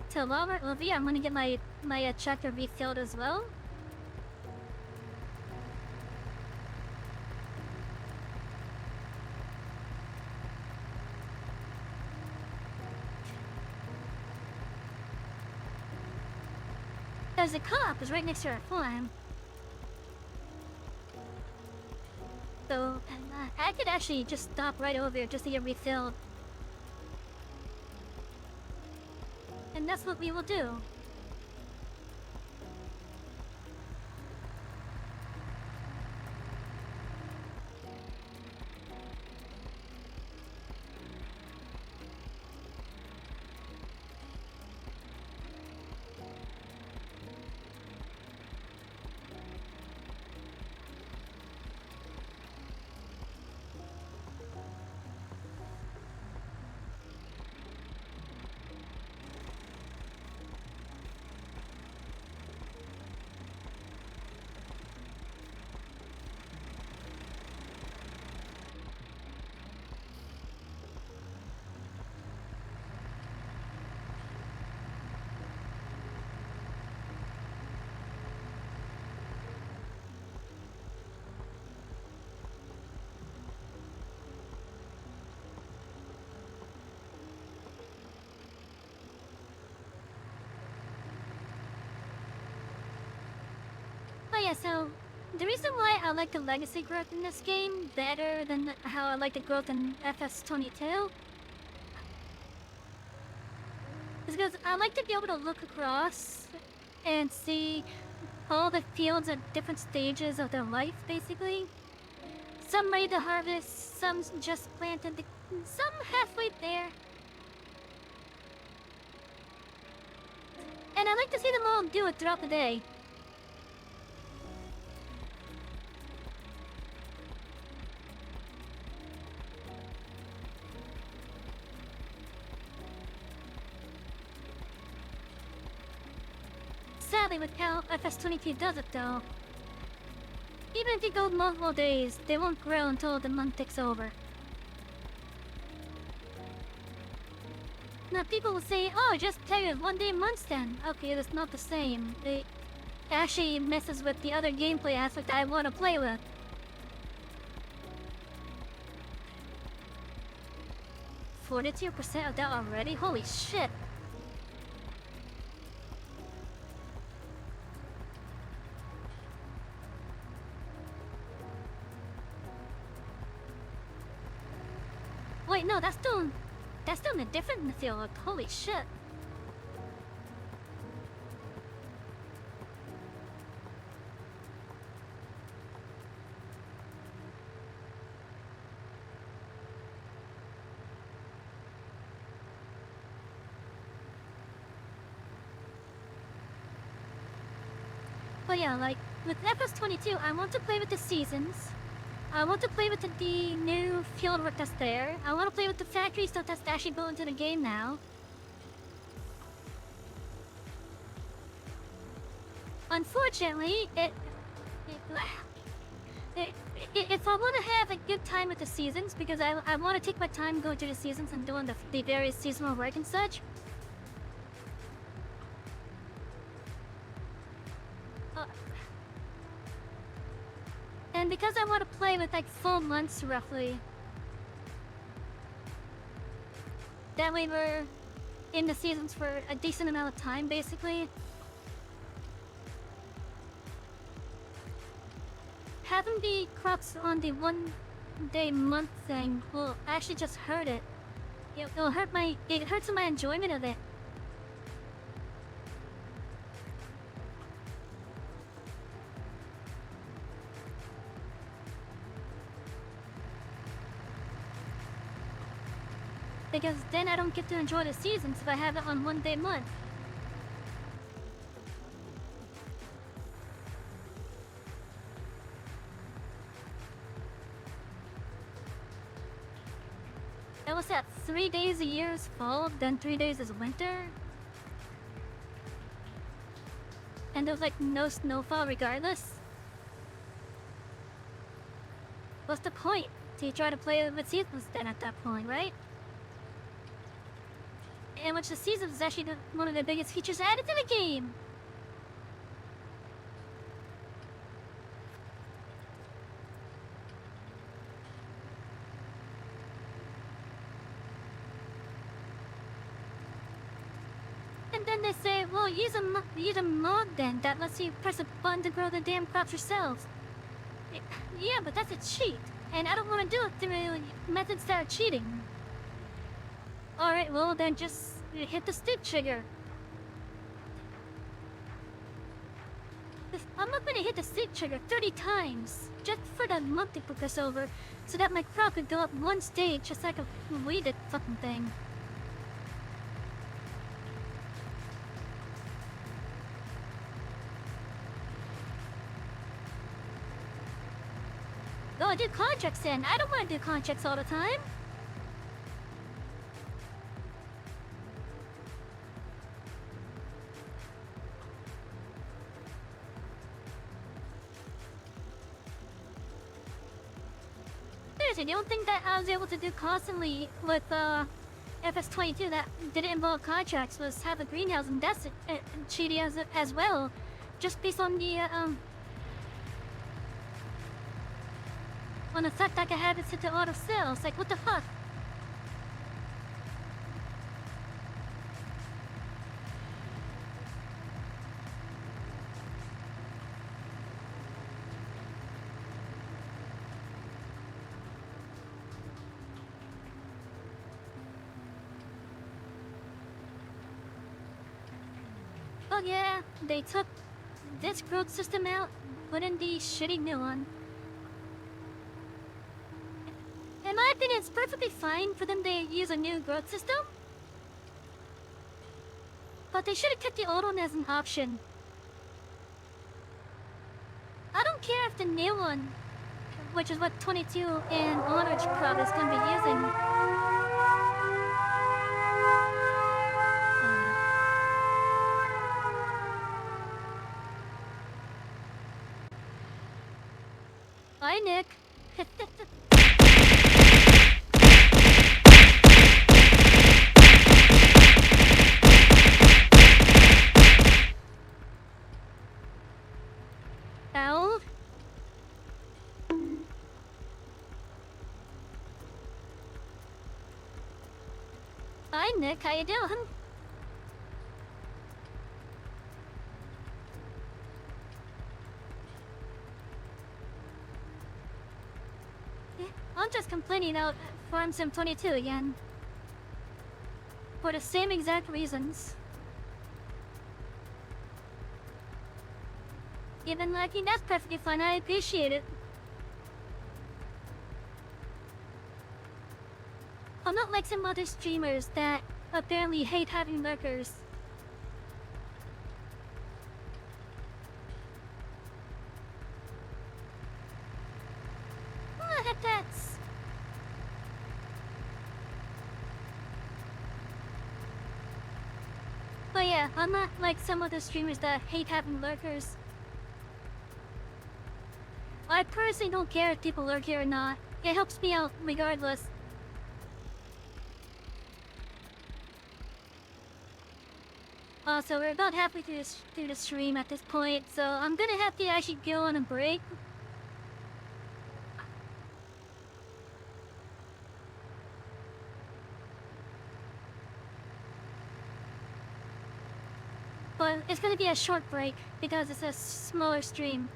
So Olivia, I'm gonna get my tractor refilled as well. There's a co-op is right next to our farm. So I could actually just stop right over here just to get refilled. And that's what we will do. Oh yeah, so The reason why I like the legacy growth in this game better than how I like the growth in FS22 is because I like to be able to look across and see all the fields at different stages of their life, basically. Some ready to harvest, some just planted, some halfway there. And I like to see them all do it throughout the day. Sadly, with how FS22 does it though, even if you go multiple days, they won't grow until the month ticks over. Now people will say, oh, just tell you 1 day months then. Okay, that's not the same. It actually messes with the other gameplay aspect I want to play with. %42% of that already? Holy shit. Wait, no, that's still in a different field. Holy shit. But yeah, like, with FS22, I want to play with the seasons. I want to play with the new fieldwork that's there. I want to play with the factory stuff that's actually built into the game now. Unfortunately, if I want to have a good time with the seasons, because I want to take my time going through the seasons and doing the various seasonal work and such. And because I want to play with like full months roughly, that way we're in the seasons for a decent amount of time basically. Having the crops on the 1 day month thing will actually just hurt it. It hurts my enjoyment of it. Because then I don't get to enjoy the seasons if I have it on 1 day month. And what's that, 3 days a year is fall, then 3 days is winter? And there's like no snowfall regardless? What's the point? To try to play with seasons then at that point, right? In which the seasons is actually one of the biggest features added to the game. And then they say, well, use a mod then that lets you press a button to grow the damn crops yourselves. Yeah, but that's a cheat, and I don't want to do it through methods that are cheating. Alright, well then just hit the stick trigger. I'm not gonna hit the stick trigger 30 times just for the month to progress over so that my crop could go up 1 stage just like a weeded fucking thing. Go do contracts then. I don't want to do contracts all the time. The only thing that I was able to do constantly with FS22 that didn't involve contracts was have a greenhouse, and that's cheaty as well, just based on the fact I could have it set to auto sales. Like, what the fuck? Oh yeah, they took this growth system out, put in the shitty new one. In my opinion, it's perfectly fine for them to use a new growth system. But they should have kept the old one as an option. I don't care if the new one, which is what 22 and onwards probably is going to be using. Hi, Nick. Ow. Hi, Nick. How you doing? I'm just complaining out Farm Sim 22 again. For the same exact reasons. Even liking that's perfectly fine, I appreciate it. I'm not like some other streamers that apparently hate having lurkers. That's... But yeah, I'm not like some other streamers that hate having lurkers. I personally don't care if people lurk here or not. It helps me out regardless. Also, we're about halfway through the stream at this point, so I'm gonna have to actually go on a break. But it's gonna be a short break because it's a smaller stream.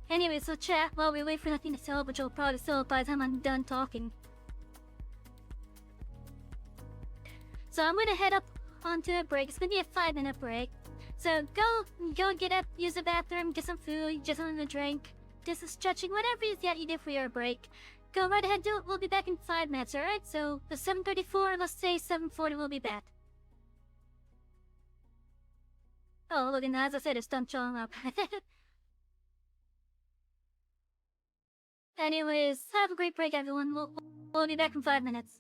Anyway, so chat while we wait for nothing to sell, which will probably sell by the time I'm done talking. So I'm gonna head up onto a break. It's gonna be a 5-minute break. So go get up, use the bathroom, get some food, get something to drink, do some stretching, whatever it is that you do for your break. Go right ahead, do it. We'll be back in 5 minutes, alright? So the 7:34, let's say 7:40, we'll be back. Oh, look, and as I said, it's done showing up. Anyways, have a great break, everyone. We'll be back in 5 minutes.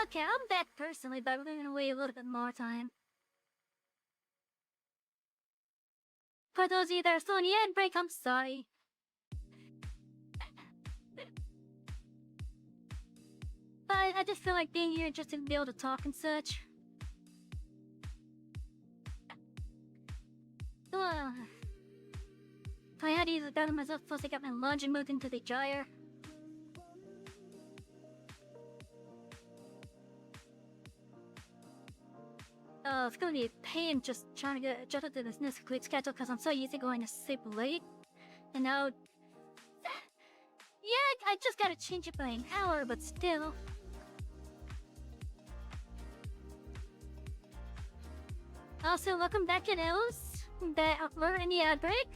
Okay, I'm back personally, but we're gonna wait a little bit more time. For those of you that are still in the ad break, I'm sorry. But I just feel like being here just to be able to talk and such. I had to either gather myself plus I got my lunch and moved into the gyre. It's gonna be a pain just trying to get adjusted to this new sleep schedule because I'm so used to going to sleep late. And now... Yeah, I just gotta change it by an hour, but still. Also, welcome back to those that were in the ad break.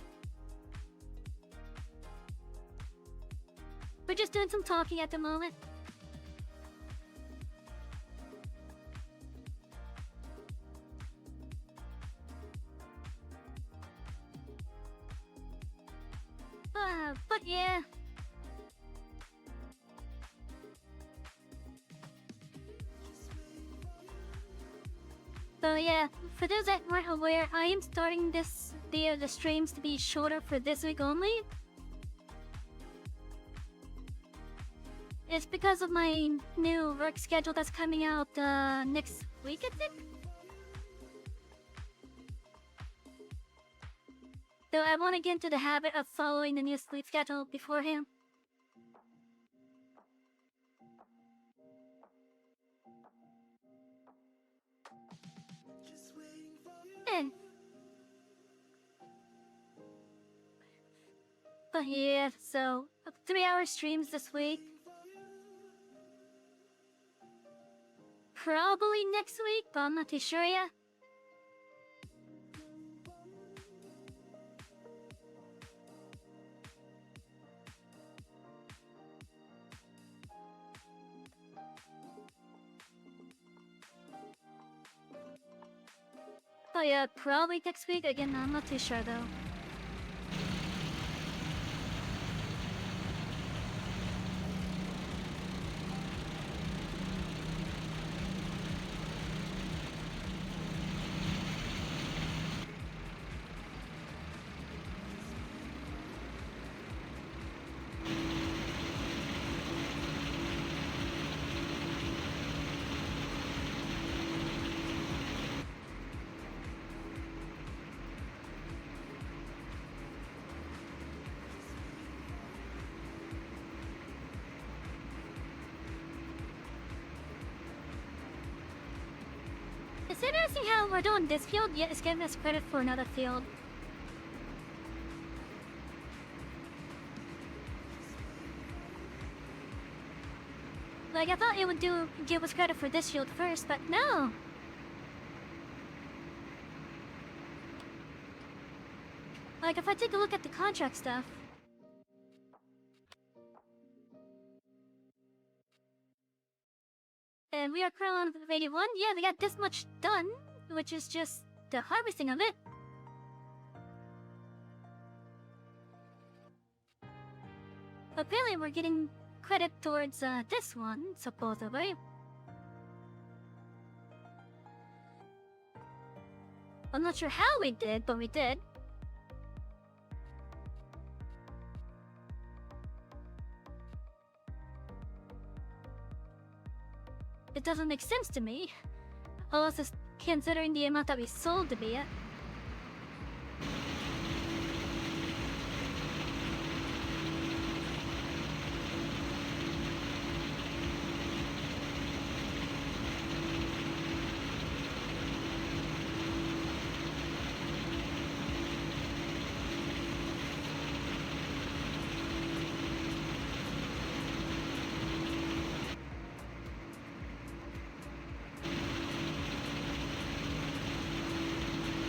We're just doing some talking at the moment. But yeah. So yeah, for those that weren't aware, I am starting the streams to be shorter for this week only. It's because of my new work schedule that's coming out next week, I think. So I want to get into the habit of following the new sleep schedule beforehand. But yeah, so 3-hour streams this week. Probably next week, but I'm not too sure yet. Oh yeah, probably next week. Again, I'm not too sure though. It's interesting how we're doing this field, yet it's giving us credit for another field. Like, I thought it would give us credit for this field first, but no! Like, if I take a look at the contract stuff... And we are currently on 81. Yeah, we got this much done, which is just the harvesting of it. Apparently we're getting credit towards this one, supposedly. I'm not sure how we did, but we did. It doesn't make sense to me. Also, considering the amount that we sold to be at.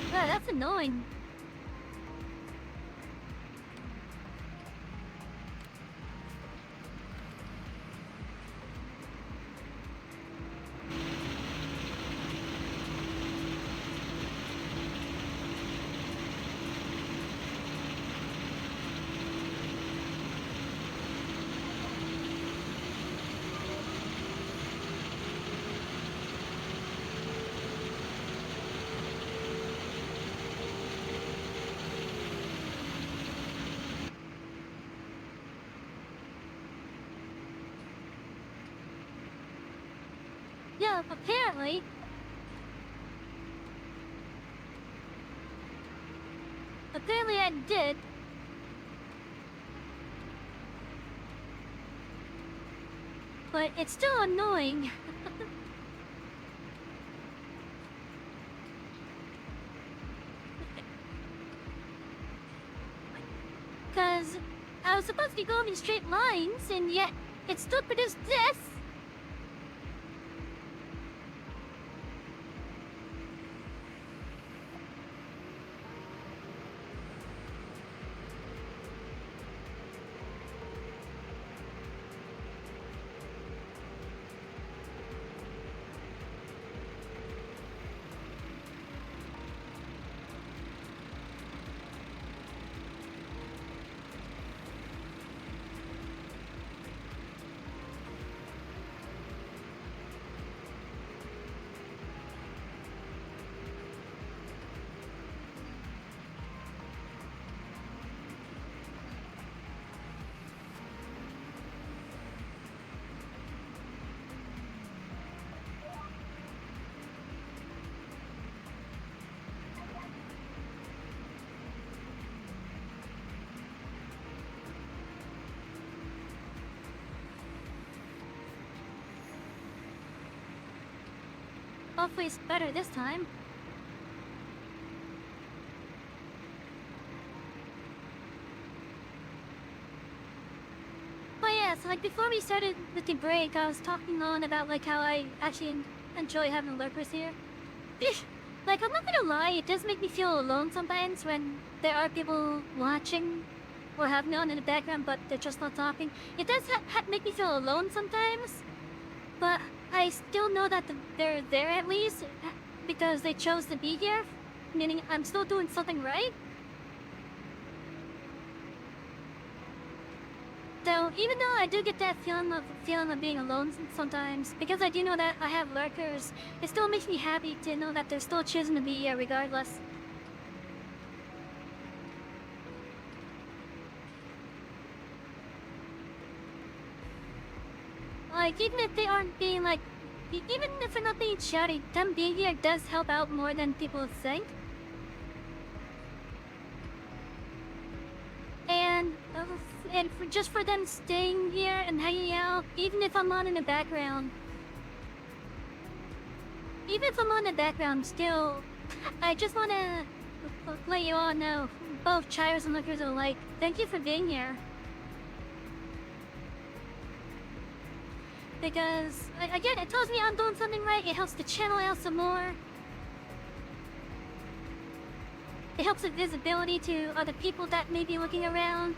That's annoying. Yeah, apparently. Apparently I did. But it's still annoying. Because I was supposed to be going in straight lines, and yet it still produced this. Hopefully it's better this time. But yeah, so like before we started with the break, I was talking on about like how I actually enjoy having lurkers here. Like, I'm not gonna lie, it does make me feel alone sometimes when there are people watching or have me on in the background, but they're just not talking. It does make me feel alone sometimes, but I still know that they're there at least because they chose to be here, meaning I'm still doing something right. So even though I do get that feeling of being alone sometimes, because I do know that I have lurkers, it still makes me happy to know that they're still choosing to be here regardless. Like, even if they aren't being like, even if they're not being shouty, them being here does help out more than people think. And just for them staying here and hanging out, even if I'm on in the background. Even if I'm on the background still, I just want to let you all know, both Chiros and Lookers alike, thank you for being here. Because, again, it tells me I'm doing something right, it helps the channel out some more. It helps with visibility to other people that may be looking around.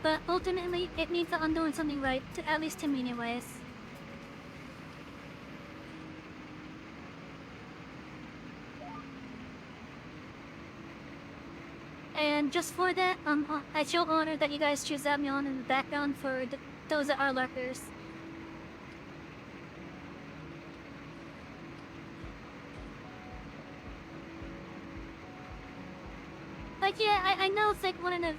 But ultimately, it means that I'm doing something right, at least to me anyways. And just for that, I feel honored that you guys choose that me on in the background for those that are lurkers. Like, yeah, I know it's like one of the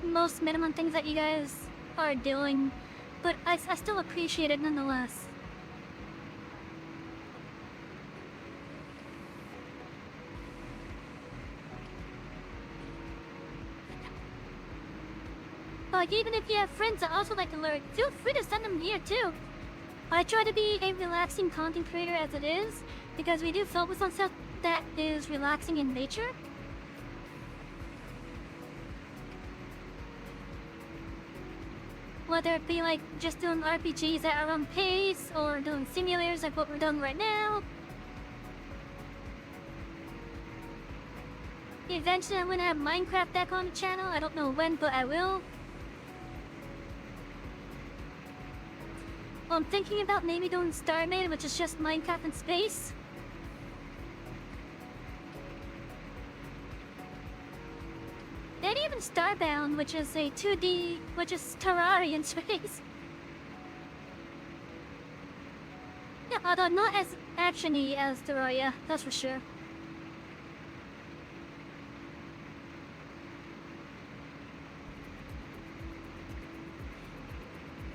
most minimum things that you guys are doing, but I still appreciate it nonetheless. Like, even if you have friends that also like to lurk, feel free to send them here too. I try to be a relaxing content creator as it is, because we do focus on stuff that is relaxing in nature. Whether it be like just doing RPGs at our own pace, or doing simulators like what we're doing right now. Eventually I'm gonna have Minecraft back on the channel, I don't know when, but I will. Well, I'm thinking about maybe doing Starman, which is just Minecraft in space. And even Starbound, which is a 2D, which is Terraria in space. Yeah, although not as action-y as Terraria, that's for sure.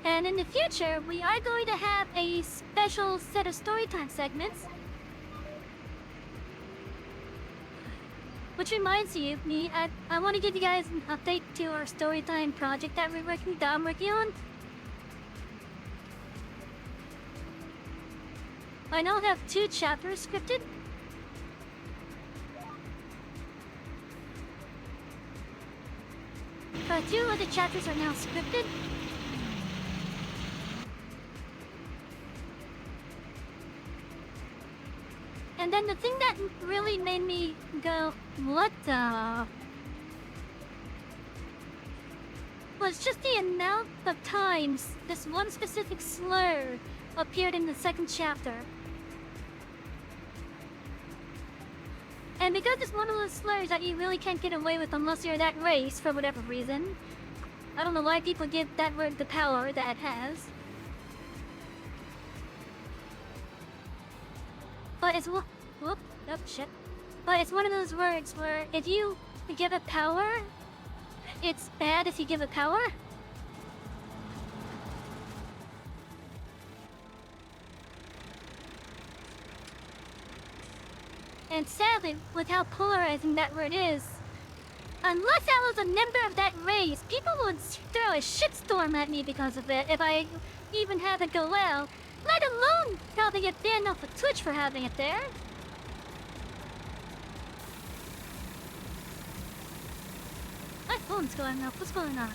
And in the future, we are going to have a special set of storytime segments. Which reminds me, I want to give you guys an update to our storytime project that I'm working on. I now have 2 chapters scripted. But 2 of the chapters are now scripted. And then the thing that really made me go, what the? Was just the amount of times this one specific slur appeared in the 2nd chapter. And because it's one of those slurs that you really can't get away with unless you're that race for whatever reason. I don't know why people give that word the power that it has. But it's shit. But it's one of those words where if you give it power, it's bad if you give it power. And sadly, with how polarizing that word is, unless I was a member of that race, people would throw a shitstorm at me because of it if I even had it go out, let alone probably get banned off of Twitch for having it there. My phone's going off. What's going on?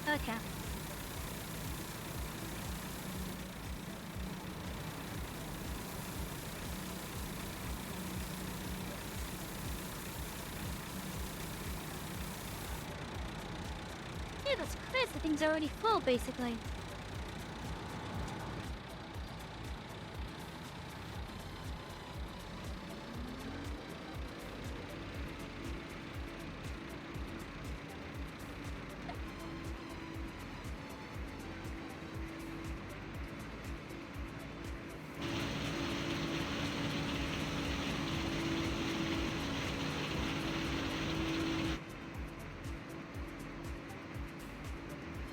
Okay. Yeah, that's crazy. The thing's already full, basically.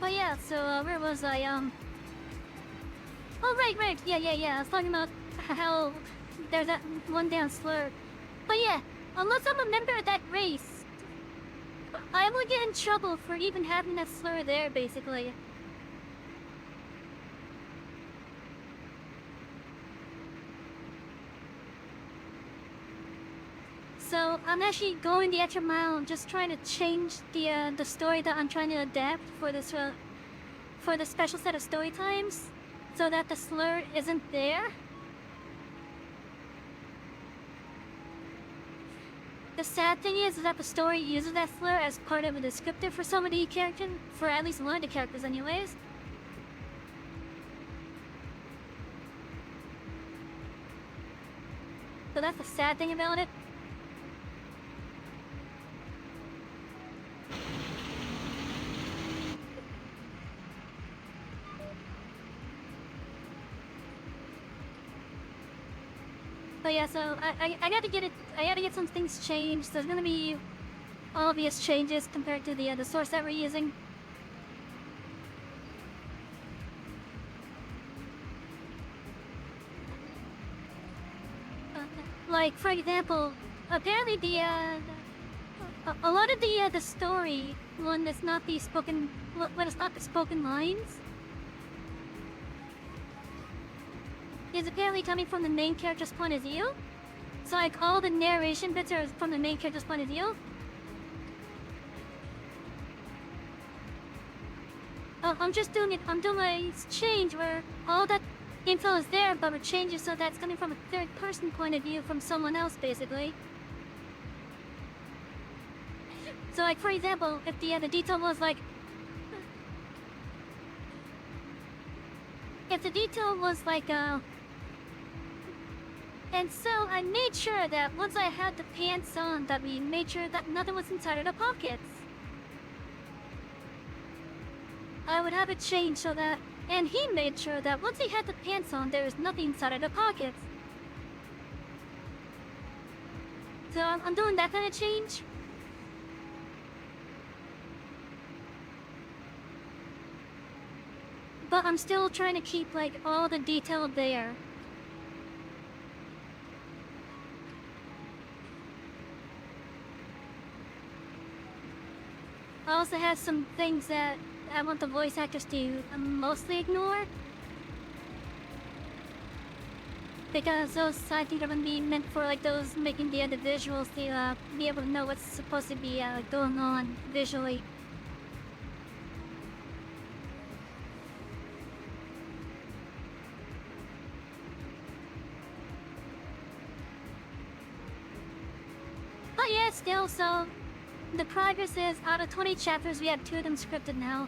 But yeah, so where was I? Oh right, yeah. I was talking about how there's that one down slur. But yeah, unless I'm a member of that race, I will get in trouble for even having that slur there, basically. So I'm actually going the extra mile, just trying to change the story that I'm trying to adapt for this for the special set of story times, so that the slur isn't there. The sad thing is that the story uses that slur as part of a descriptor for some of the characters, for at least one of the characters, anyways. So that's the sad thing about it. But yeah, so I gotta get it. I gotta get some things changed. There's gonna be obvious changes compared to the source that we're using. Like for example, apparently a lot of the story when it's not the spoken lines is apparently coming from the main character's point of view. So like all the narration bits are from the main character's point of view. I'm doing a change where all that info is there, but we're changing so that's coming from a third person point of view from someone else, basically. So like for example, if the detail was like, and so I made sure that once I had the pants on, that we made sure that nothing was inside of the pockets. I would have it changed so that, and he made sure that once he had the pants on, there was nothing inside of the pockets. So I'm doing that kind of change. But I'm still trying to keep, like, all the detail there. I also have some things that I want the voice actors to mostly ignore. Because those, I think, are going to be meant for, like, those making the visuals to be able to know what's supposed to be going on visually. But yeah, still, so the progress is, out of 20 chapters, we have 2 of them scripted now.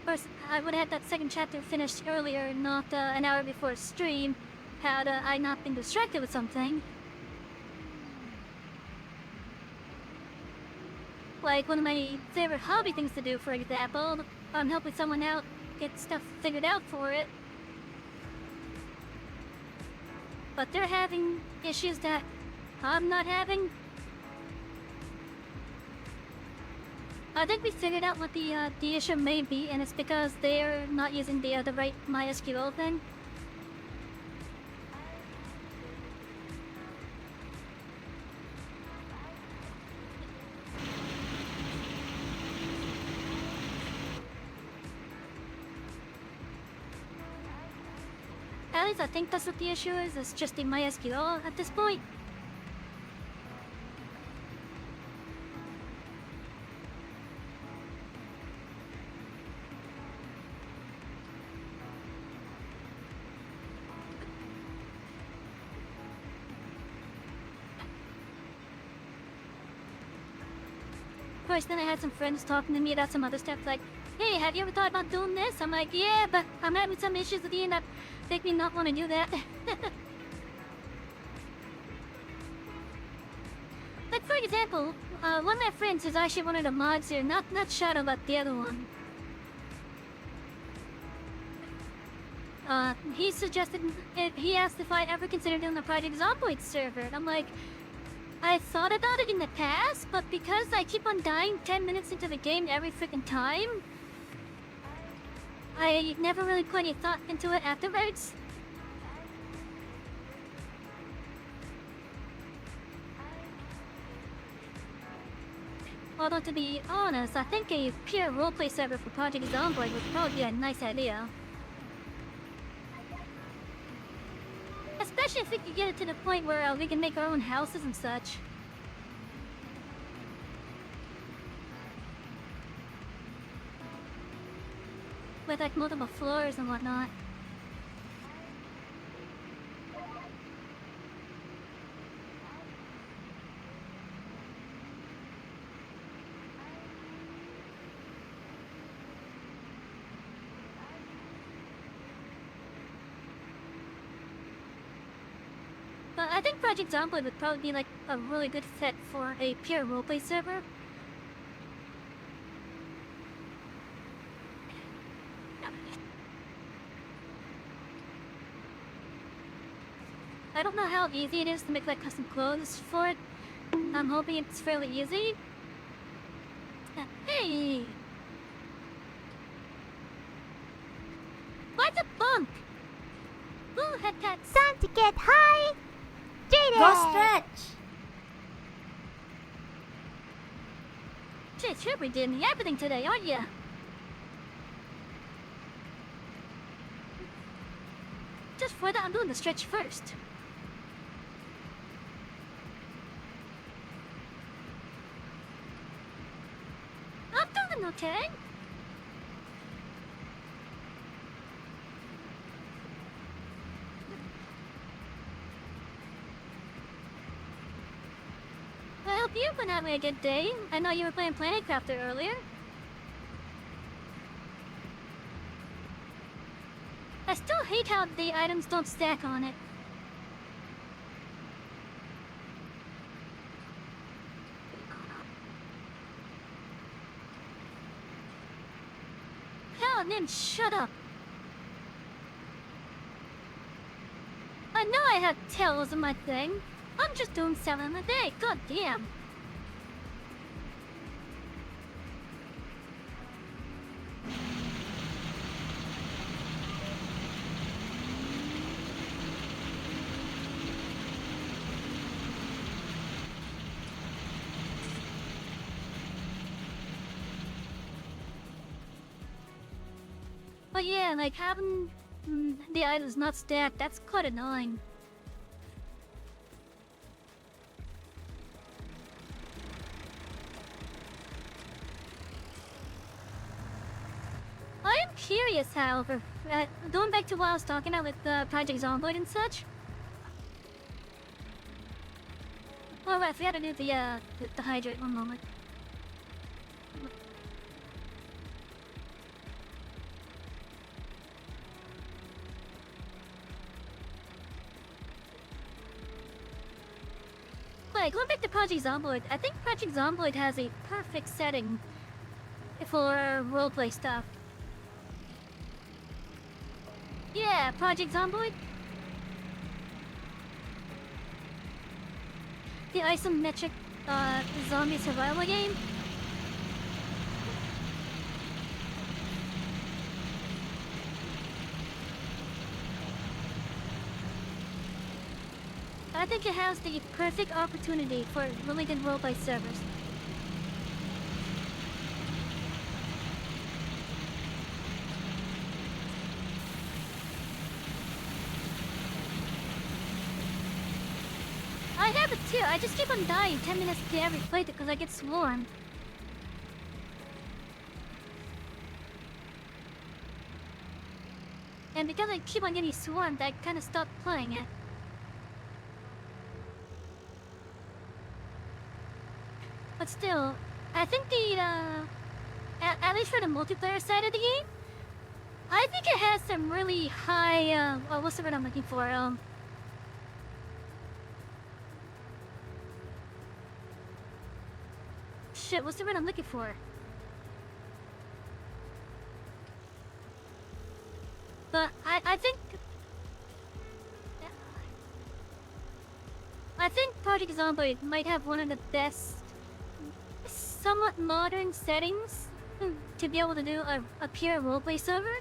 Of course, I would have had that second chapter finished earlier, not an hour before stream, had I not been distracted with something. Like one of my favorite hobby things to do, for example, helping someone out get stuff figured out for it. But they're having issues that I'm not having. I think we figured out what the issue may be, and it's because they're not using the right MySQL thing. At least I think that's what the issue is. It's just the MySQL at this point. Of course, then I had some friends talking to me about some other stuff, like, hey, have you ever thought about doing this? I'm like, yeah, but I'm having some issues with the end that make me not want to do that. Like, for example, one of my friends is actually one of the mods here, not Shadow, but the other one. He suggested, he asked if I'd ever considered doing the Project Zomboid server, and I'm like, I thought about it in the past, but because I keep on dying 10 minutes into the game every freaking time, I never really put any thought into it afterwards. Although to be honest, I think a pure roleplay server for Project Zomboid would probably be a nice idea. Especially if we could get it to the point where we can make our own houses and such. With like multiple floors and whatnot. But I think Project Zomboid would probably be like a really good fit for a pure roleplay server. I don't know how easy it is to make like custom clothes for it. I'm hoping it's fairly easy. Hey! What's a bunk? Who had that? Time to get high! Jaded! Go stretch! Shit, you're redeeming everything today, aren't you? Just for that, I'm doing the stretch first. I'm doing okay. I hope you've been having a good day. I know you were playing Planet Crafter earlier. I still hate how the items don't stack on it. Oh, Nim, shut up. I know I have tails in my thing. I'm just doing 7 a day. God damn. But yeah, like having the items not stacked, that's quite annoying. I am curious, however, going back to what I was talking about with Project Zomboid and such. Oh, right, I forgot to do the hydrate. One moment. Wait, going back to Project Zomboid, I think Project Zomboid has a perfect setting for roleplay stuff. Yeah, Project Zomboid. The isometric zombie survival game. I think it has the perfect opportunity for really good roleplay servers. I have it too. I just keep on dying 10 minutes to every playthrough because I get swarmed. And because I keep on getting swarmed, I kind of stopped playing it. But still, I think at least for the multiplayer side of the game, I think it has some really high, what's the word I'm looking for, shit, what's the word I'm looking for? But I think Project Zomboid might have one of the best, somewhat modern settings to be able to do a pure roleplay server.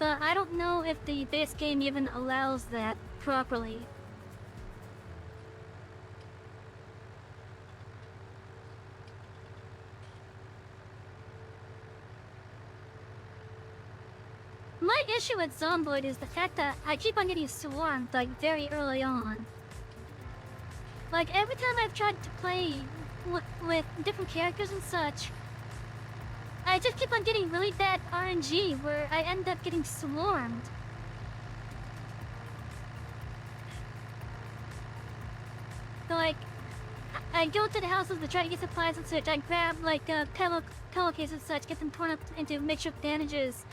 But I don't know if the base game even allows that properly. My issue with Zomboid is the fact that I keep on getting swarmed like very early on. Like every time I've tried to play with different characters and such, I just keep on getting really bad RNG where I end up getting swarmed. So like, I go to the houses to try to get supplies and such. I grab like pillowcases and such, get them torn up into makeshift bandages.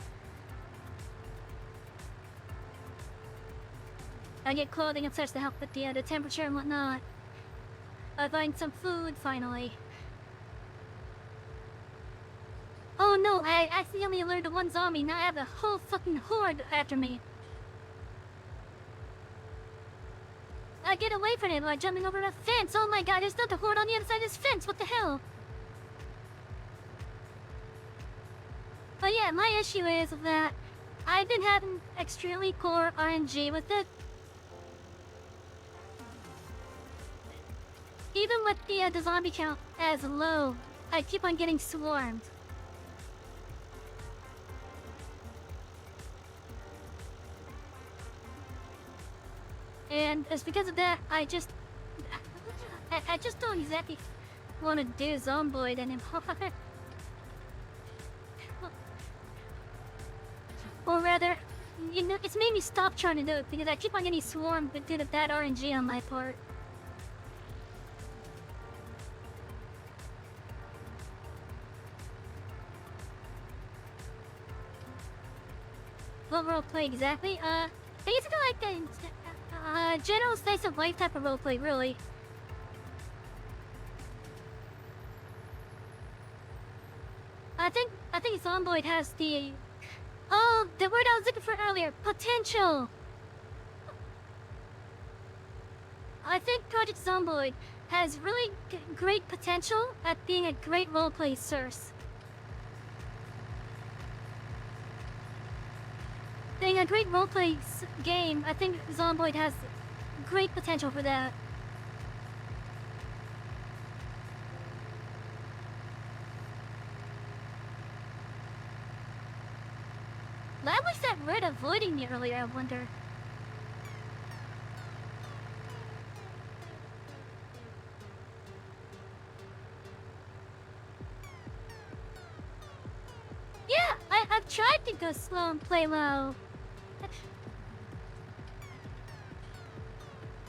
I get clothing and such to help with the temperature and whatnot. I find some food finally. Oh no, I accidentally alerted one zombie, now I have a whole fucking horde after me. I get away from it by jumping over a fence. Oh my god, there's not a horde on the other side of this fence, what the hell? But yeah, my issue is that I've been having extremely poor RNG with it. Even with the zombie count as low, I keep on getting swarmed. And it's because of that, I just don't exactly want to do Zomboid anymore. Or rather, you know, it's made me stop trying to do it because I keep on getting swarmed due to bad RNG on my part. What roleplay exactly? basically like a general slice of life type of roleplay, really. I think Zomboid has the the word I was looking for earlier, potential. I think Project Zomboid has really great potential at being a great roleplay source. Being a great roleplay game, I think Zomboid has great potential for that. Why was that word avoiding me earlier, I wonder? Yeah, I've tried to go slow and play low.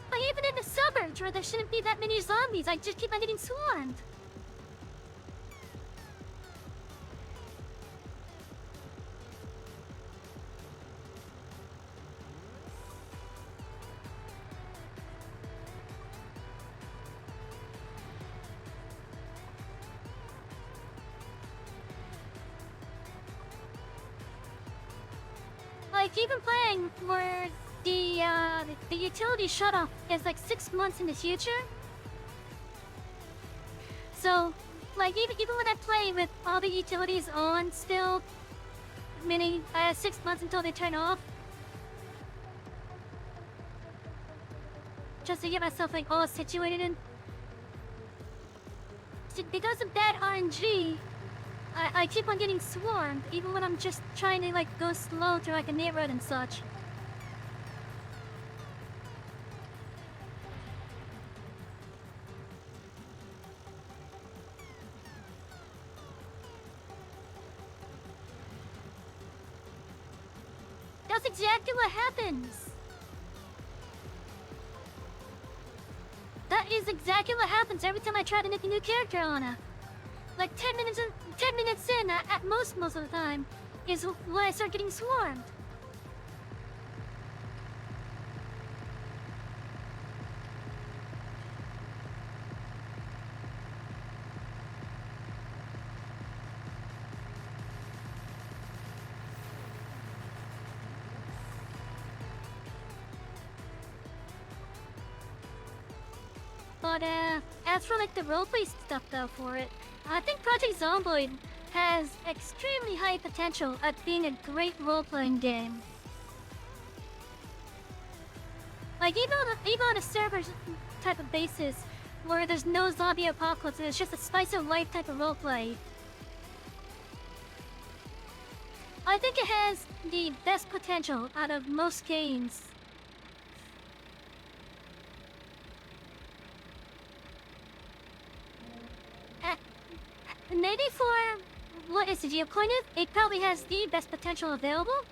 But even in the suburbs where there shouldn't be that many zombies, I just keep on getting swarmed. Like, even playing where the utility shutoff is like 6 months in the future. So, like, even when I play with all the utilities on still, meaning 6 months until they turn off, just to get myself like all situated in. Because of that RNG, I keep on getting swarmed, even when I'm just trying to like go slow through like a neighborhood and such. That's exactly what happens. That is exactly what happens every time I try to make a new character on her. Like 10 minutes in, at most of the time, is when I start getting swarmed. But as for like the roleplay stuff though for it, I think Project Zomboid has extremely high potential at being a great role-playing game. Like even on a server type of basis, where there's no zombie apocalypse, it's just a slice of life type of roleplay. I think it has the best potential out of most games. Maybe for what is the viewpoint of, it probably has the best potential available.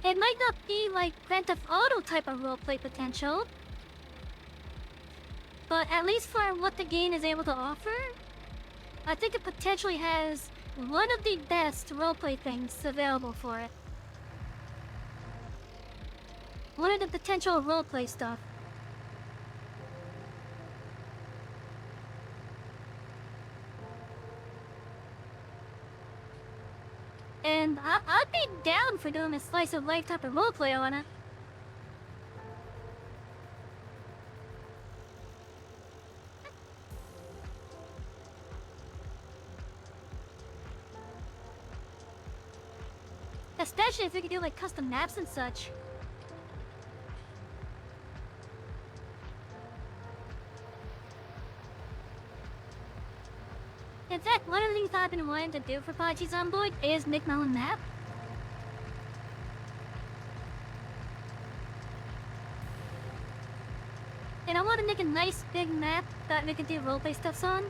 It might not be like Grand Theft Auto type of roleplay potential, but at least for what the game is able to offer, I think it potentially has one of the best roleplay things available for it. One of the potential roleplay stuff. And I'd be down for doing a slice of life type of roleplay on it. Especially if we could do like custom maps and such. In fact, one of the things I've been wanting to do for Project Zomboid is make my own map. And I want to make a nice big map that we can do roleplay stuffs on.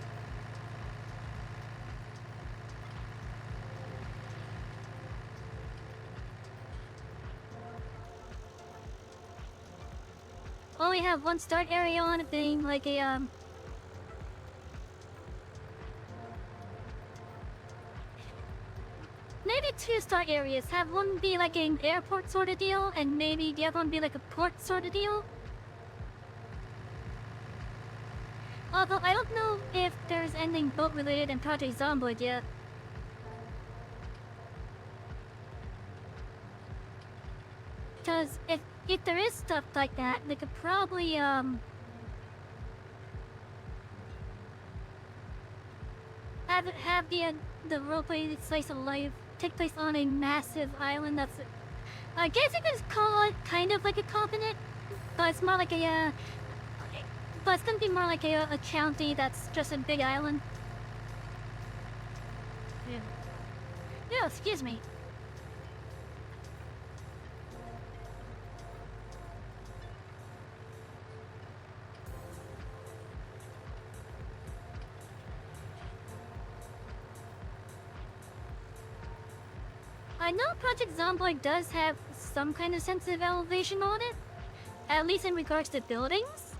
Only have one start area on it being like a maybe two to start areas. Have one be like an airport sort of deal, and maybe the other one be like a port sort of deal. Although I don't know if there's anything boat related in Project Zomboid yet. Because if there is stuff like that, they could probably have the roleplay slice of life take place on a massive island that's, I guess you could call it kind of like a continent, but it's more like a but it's gonna be more like a county that's just a big island. Yeah. Yeah, excuse me. I know Project Zomboid does have some kind of sensitive elevation on it, at least in regards to buildings.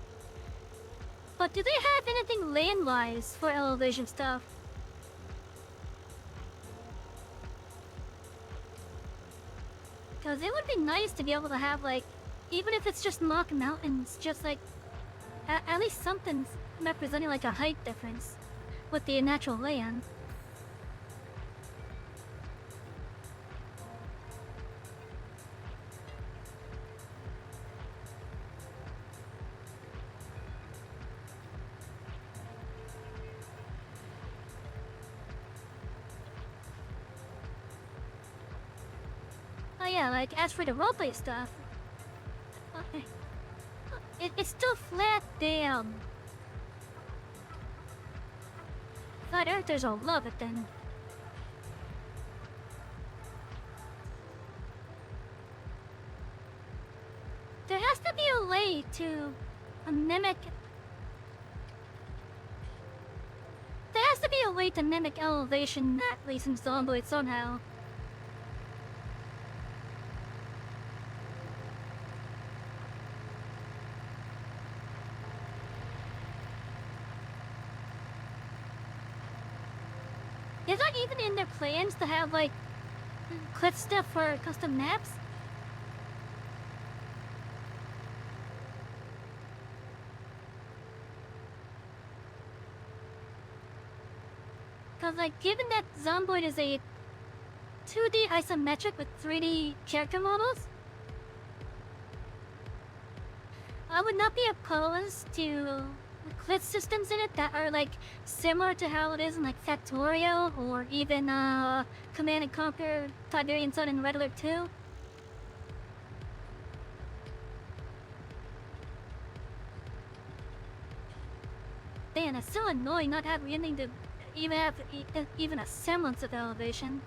But do they have anything land-wise for elevation stuff? Because it would be nice to be able to have, like, even if it's just mock mountains, just like, at least something representing like a height difference with the natural land. Oh yeah, like, as for the roleplay stuff, it's still flat down. Flat earthers will love it then. There has to be a way to mimic... There has to be a way to mimic elevation, at least in Zomboid somehow. Is that even in their plans to have, like, cliff stuff for custom maps? Cause, like, given that Zomboid is a 2D isometric with 3D character models, I would not be opposed to cliff systems in it that are like similar to how it is in like Factorio or even Command and Conquer, Tiberian Sun, and Red Alert 2. Man, it's so annoying not having anything to even have even a semblance of elevation.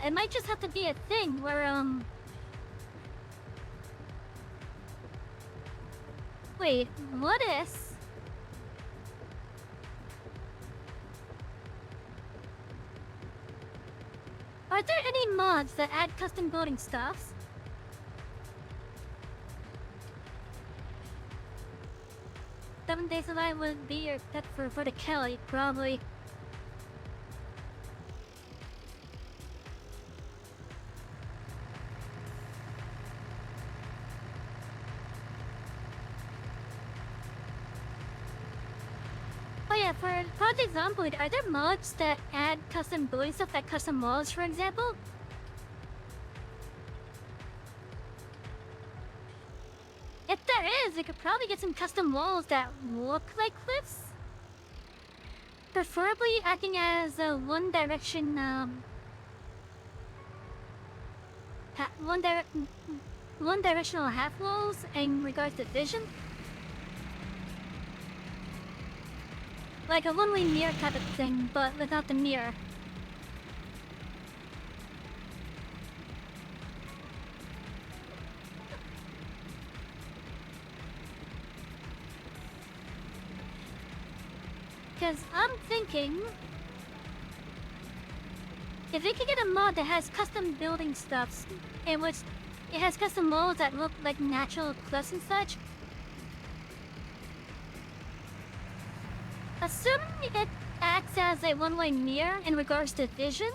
It might just have to be a thing where, wait, what is... Are there any mods that add custom building stuffs? Seven Days Alive would be your pet for verticality, probably. Oh yeah, for Project Zomboid, are there mods that add custom building stuff, like custom walls, for example? If there is, we could probably get some custom walls that look like cliffs. Preferably acting as a one directional half walls in regards to vision. Like a one-way mirror type of thing, but without the mirror. Because I'm thinking, if we could get a mod that has custom building stuffs, in which it has custom modes that look like natural cliffs and such, assuming it acts as a one-way mirror in regards to vision,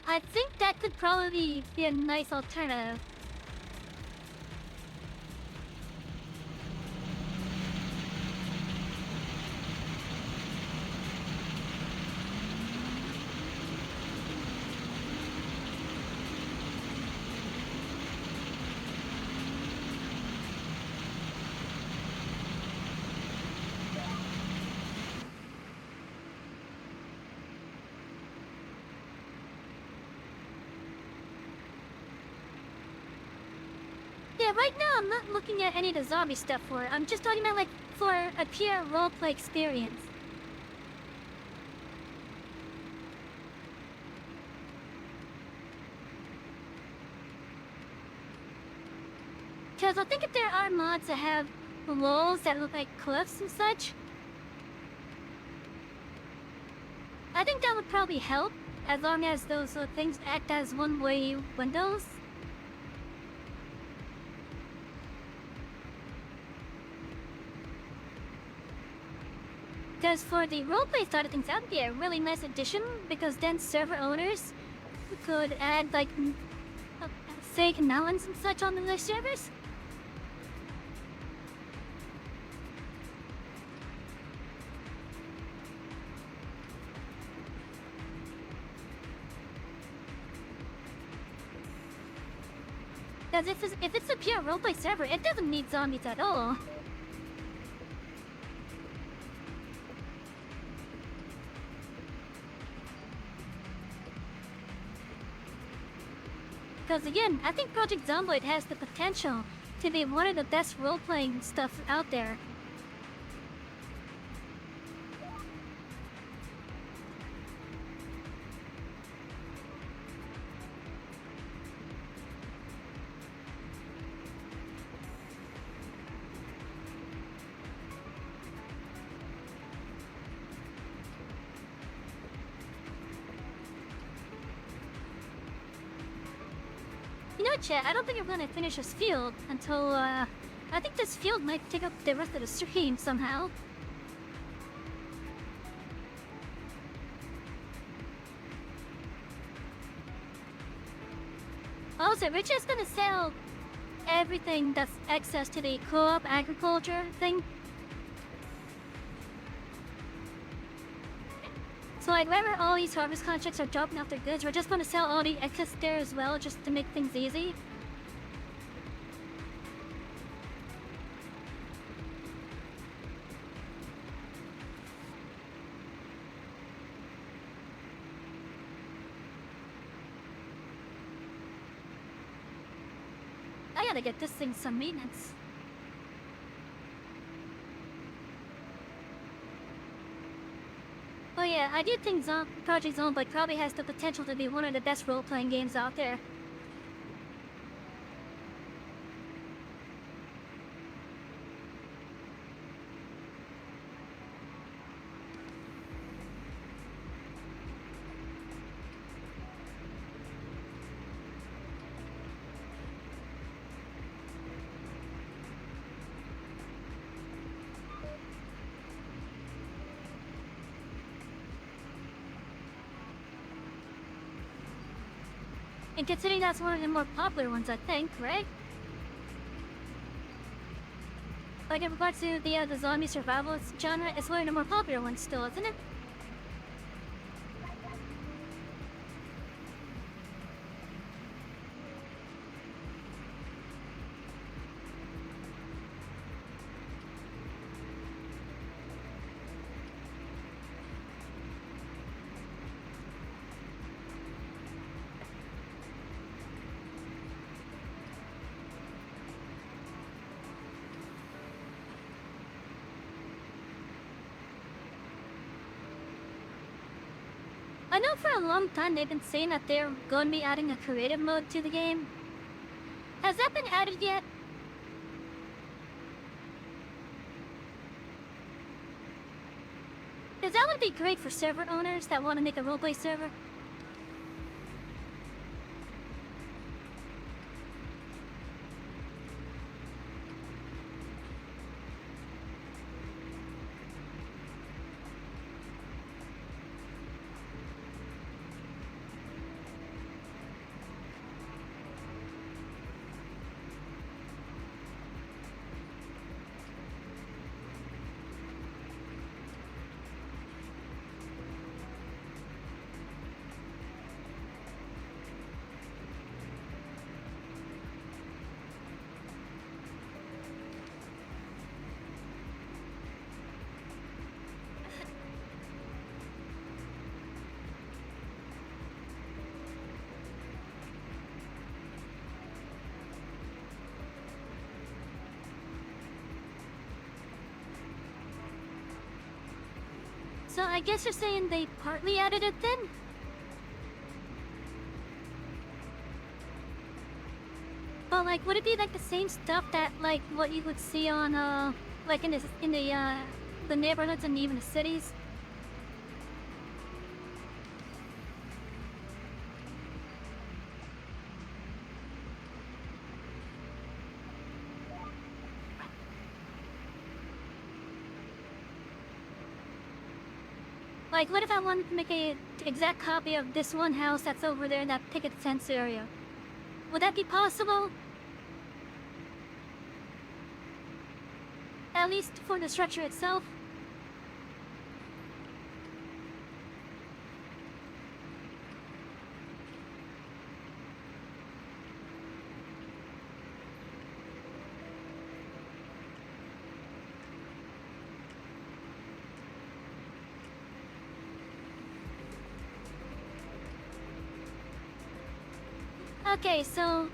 I think that could probably be a nice alternative. Yeah, right now I'm not looking at any of the zombie stuff for it. I'm just talking about, like, for a pure roleplay experience. Because I think if there are mods that have walls that look like cliffs and such, I think that would probably help, as long as those things act as one-way windows. Because for the roleplay side of things, that would be a really nice addition, because then server owners could add, like, fake mountains and such onto their servers. Because if it's a pure roleplay server, it doesn't need zombies at all. Because again, I think Project Zomboid has the potential to be one of the best role-playing stuff out there. You know, chat, I don't think I'm gonna finish this field until, I think this field might take up the rest of the stream somehow. Also, Richard's gonna sell everything that's access to the co-op agriculture thing. So like, wherever all these harvest contracts are dropping off their goods, we're just gonna sell all the excess there as well, just to make things easy. I gotta get this thing some maintenance. Oh yeah, I do think Project Zomboid probably has the potential to be one of the best role-playing games out there. And considering that's one of the more popular ones, I think, right? Like in regards to the zombie survivalist genre, it's one of the more popular ones still, isn't it? I know for a long time they've been saying that they're going to be adding a creative mode to the game. Has that been added yet? Because that would be great for server owners that want to make a roleplay server. So I guess you're saying they partly added it then? But like, would it be like the same stuff that like what you would see on like in the neighborhoods and even the cities? Like, what if I wanted to make a exact copy of this one house that's over there in that picket fence area? Would that be possible? At least for the structure itself? Okay, so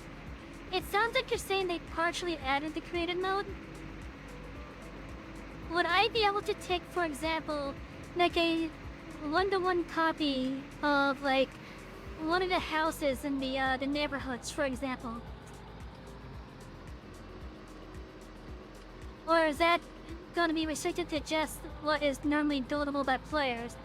it sounds like you're saying they partially added the created mode. Would I be able to take, for example, like a one-to-one copy of like one of the houses in the neighborhoods, for example? Or is that going to be restricted to just what is normally doable by players?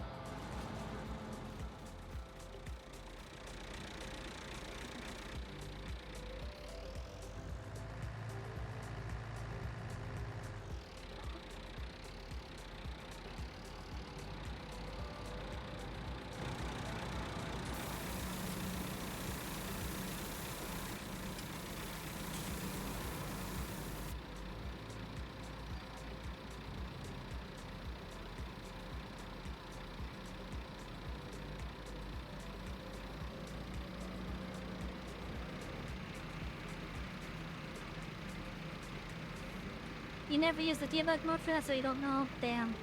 You never use the debug mode for that, so you don't know? Damn.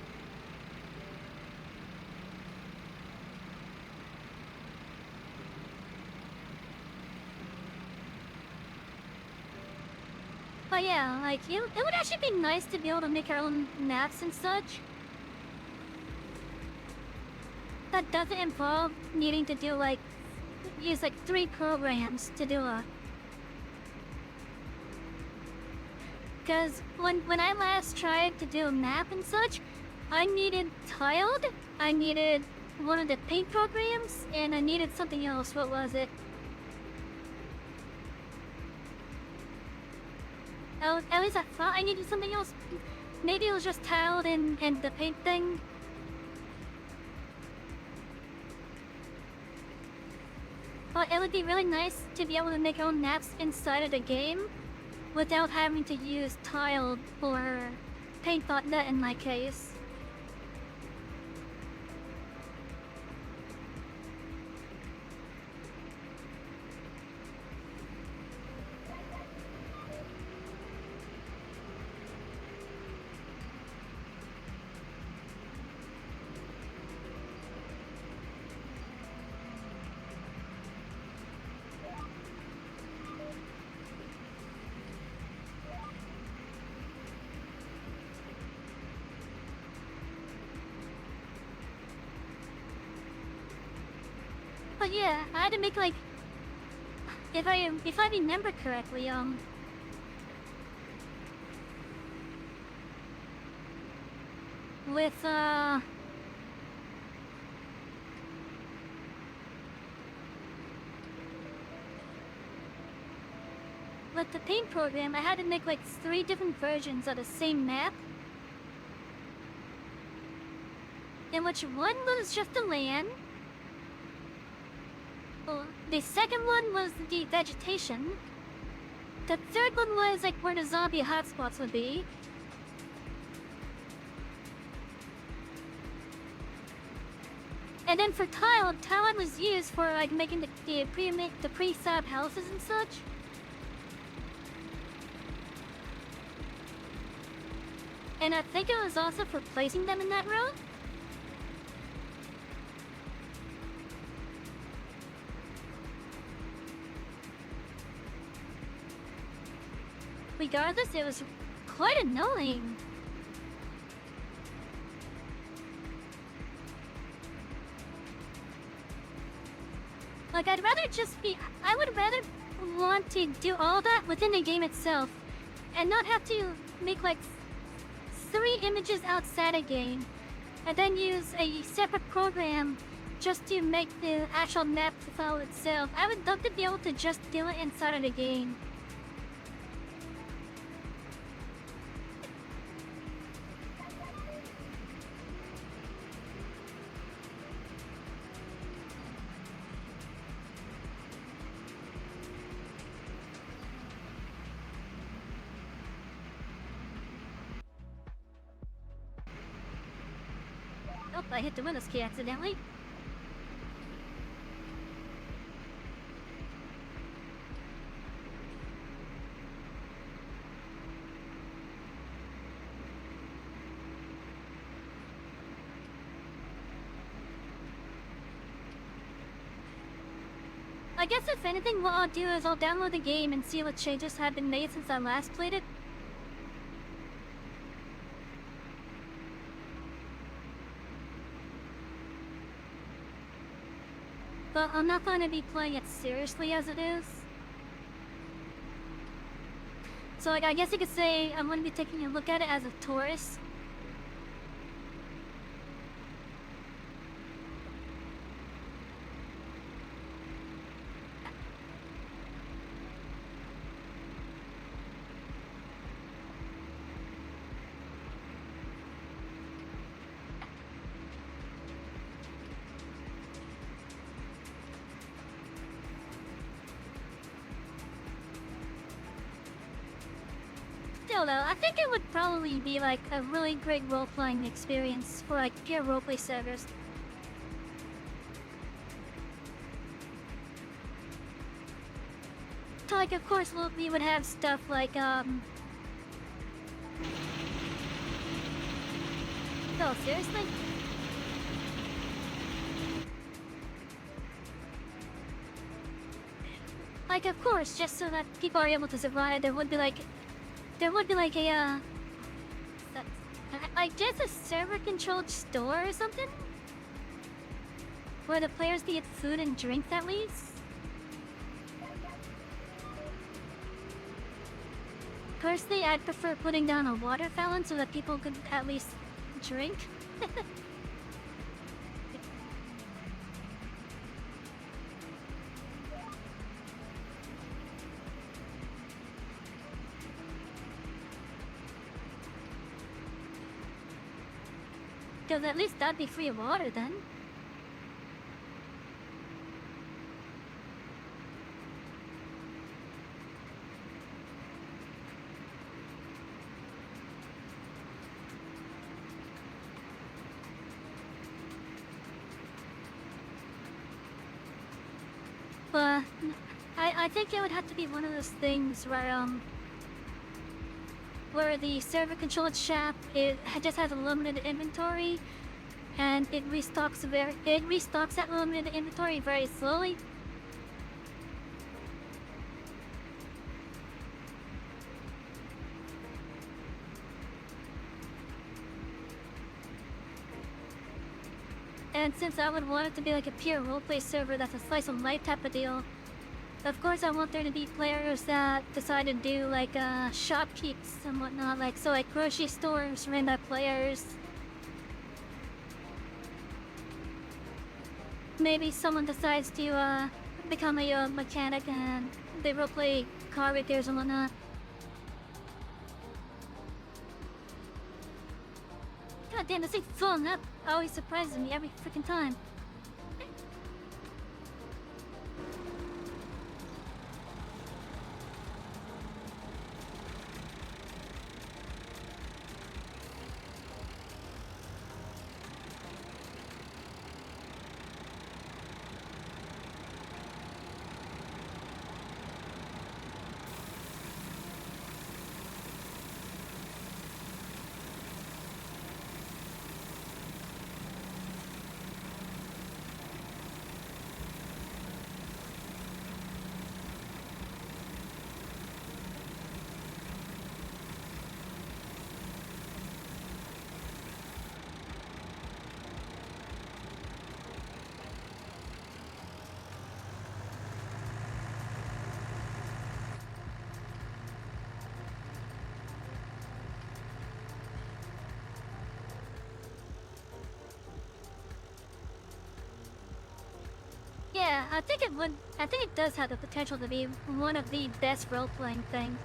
But yeah, like, it would actually be nice to be able to make our own maps and such. That doesn't involve needing to do, like, use, like, 3 programs to do a... Because when I last tried to do a map and such, I needed tiled, I needed one of the paint programs, and I needed something else. What was it? Oh, at least I thought I needed something else. Maybe it was just tiled and the paint thing. But it would be really nice to be able to make our own maps inside of the game without having to use tiled or paint.net in my case. But yeah, I had to make like, if I remember correctly, with with the paint program, I had to make like 3 different versions of the same map. In which one was just the land. The second one was the vegetation. The third one was like where the zombie hotspots would be. And then for tile was used for like making the pre-fab houses and such. And I think it was also for placing them in that row. Regardless, it was quite annoying. Like, I would rather want to do all that within the game itself and not have to make like 3 images outside a game and then use a separate program just to make the actual map file itself. I would love to be able to just do it inside of the game. Oh, I hit the Windows key accidentally. I guess if anything, what I'll do is I'll download the game and see what changes have been made since I last played it. But I'm not going to be playing it seriously as it is. So like, I guess you could say I'm going to be taking a look at it as a tourist. Still though, I think it would probably be like a really great role-playing experience for like pure roleplay servers. So like, of course, we would have stuff like Oh, seriously? Like, of course, just so that people are able to survive, there would be like a, I guess a server-controlled store or something? Where the players can get food and drinks at least? Personally, I'd prefer putting down a water fountain so that people could at least drink. Because at least that'd be free of water then. But I think it would have to be one of those things where the server-controlled shop just has a limited inventory, and it restocks that limited inventory very slowly. And since I would want it to be like a pure roleplay server that's a slice of life type of deal, of course I want there to be players that decide to do like shopkeepers and whatnot, like grocery stores ran by players. Maybe someone decides to become a mechanic and they roleplay car repairs and whatnot. God damn, this thing's filling up. Always surprises me every freaking time. Yeah, I think it would. I think it does have the potential to be one of the best role-playing things.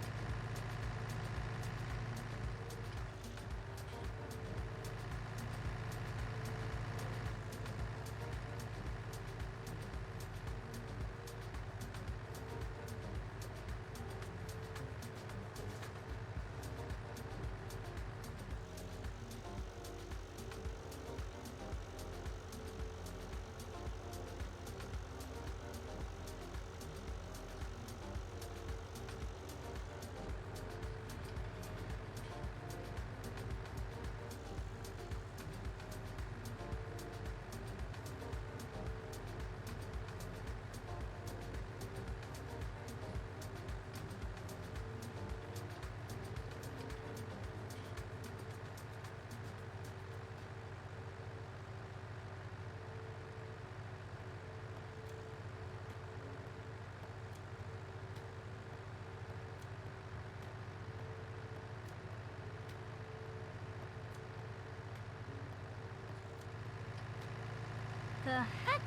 The heck?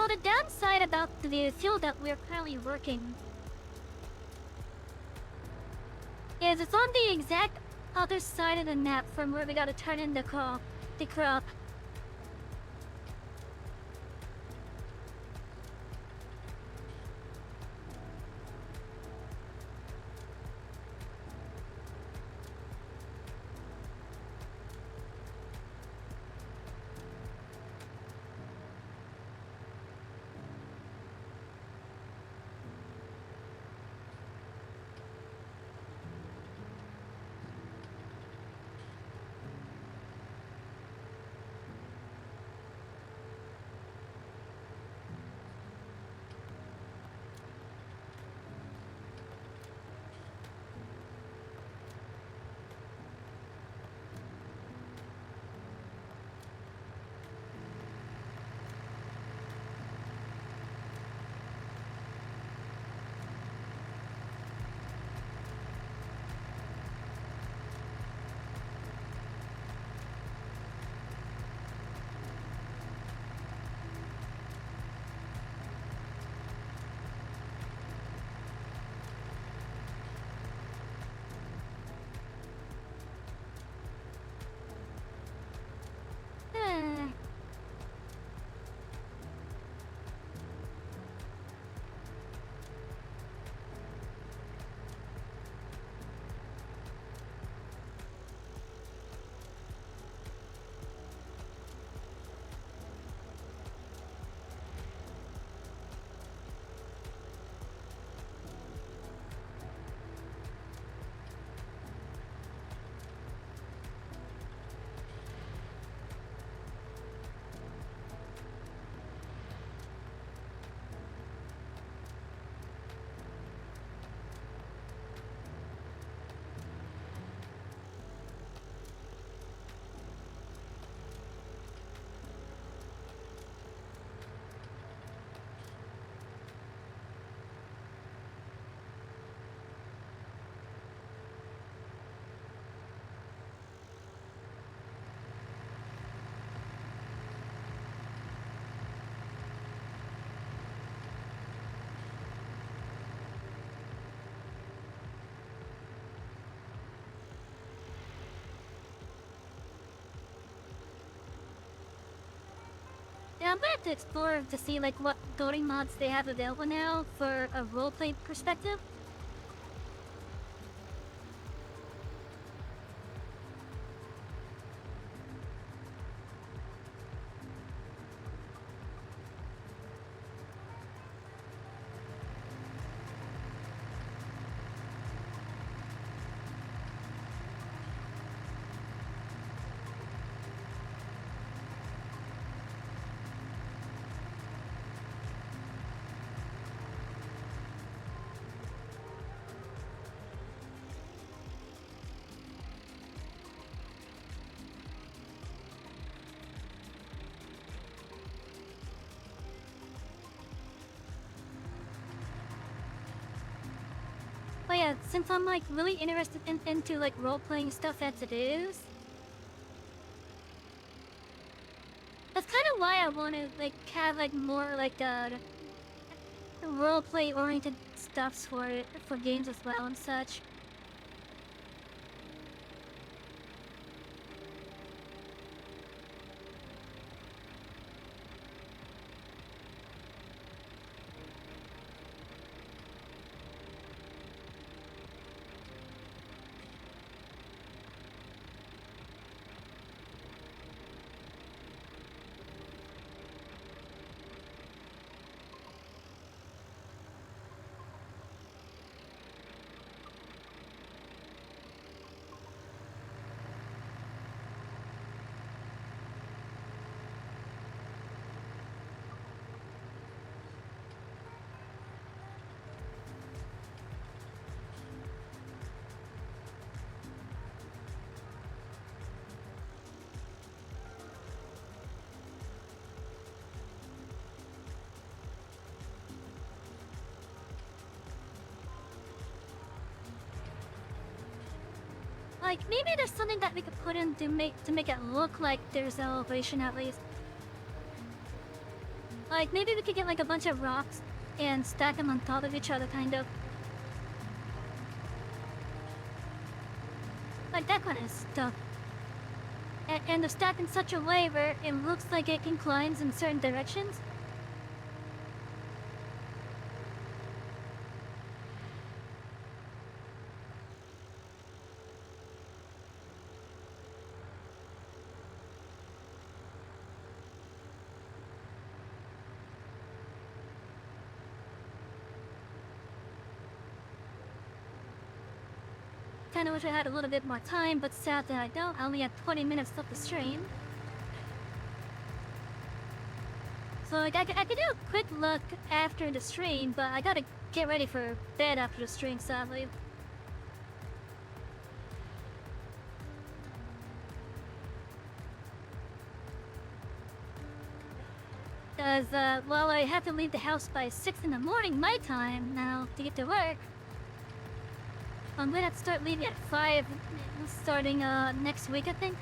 Well, the downside about the field that we're currently working is it's on the exact other side of the map from where we gotta turn in the crop. I'm gonna have to explore to see like what coding mods they have available now for a roleplay perspective. But yeah, since I'm like really interested into like role-playing stuff as it is, that's kind of why I want to like have like more like role-play oriented stuffs for games as well and such. Like maybe there's something that we could put in to make it look like there's elevation at least. Like maybe we could get like a bunch of rocks and stack them on top of each other, kind of. Like that kind of stuff. And they're stacked in such a way where it looks like it inclines in certain directions. Kinda wish I had a little bit more time, but sad that I don't. I only had 20 minutes left to stream. So like, I could do a quick look after the stream, but I gotta get ready for bed after the stream, sadly. Because, well, I have to leave the house by 6 in the morning my time now to get to work. I'm gonna have to start leaving at 5, starting next week, I think.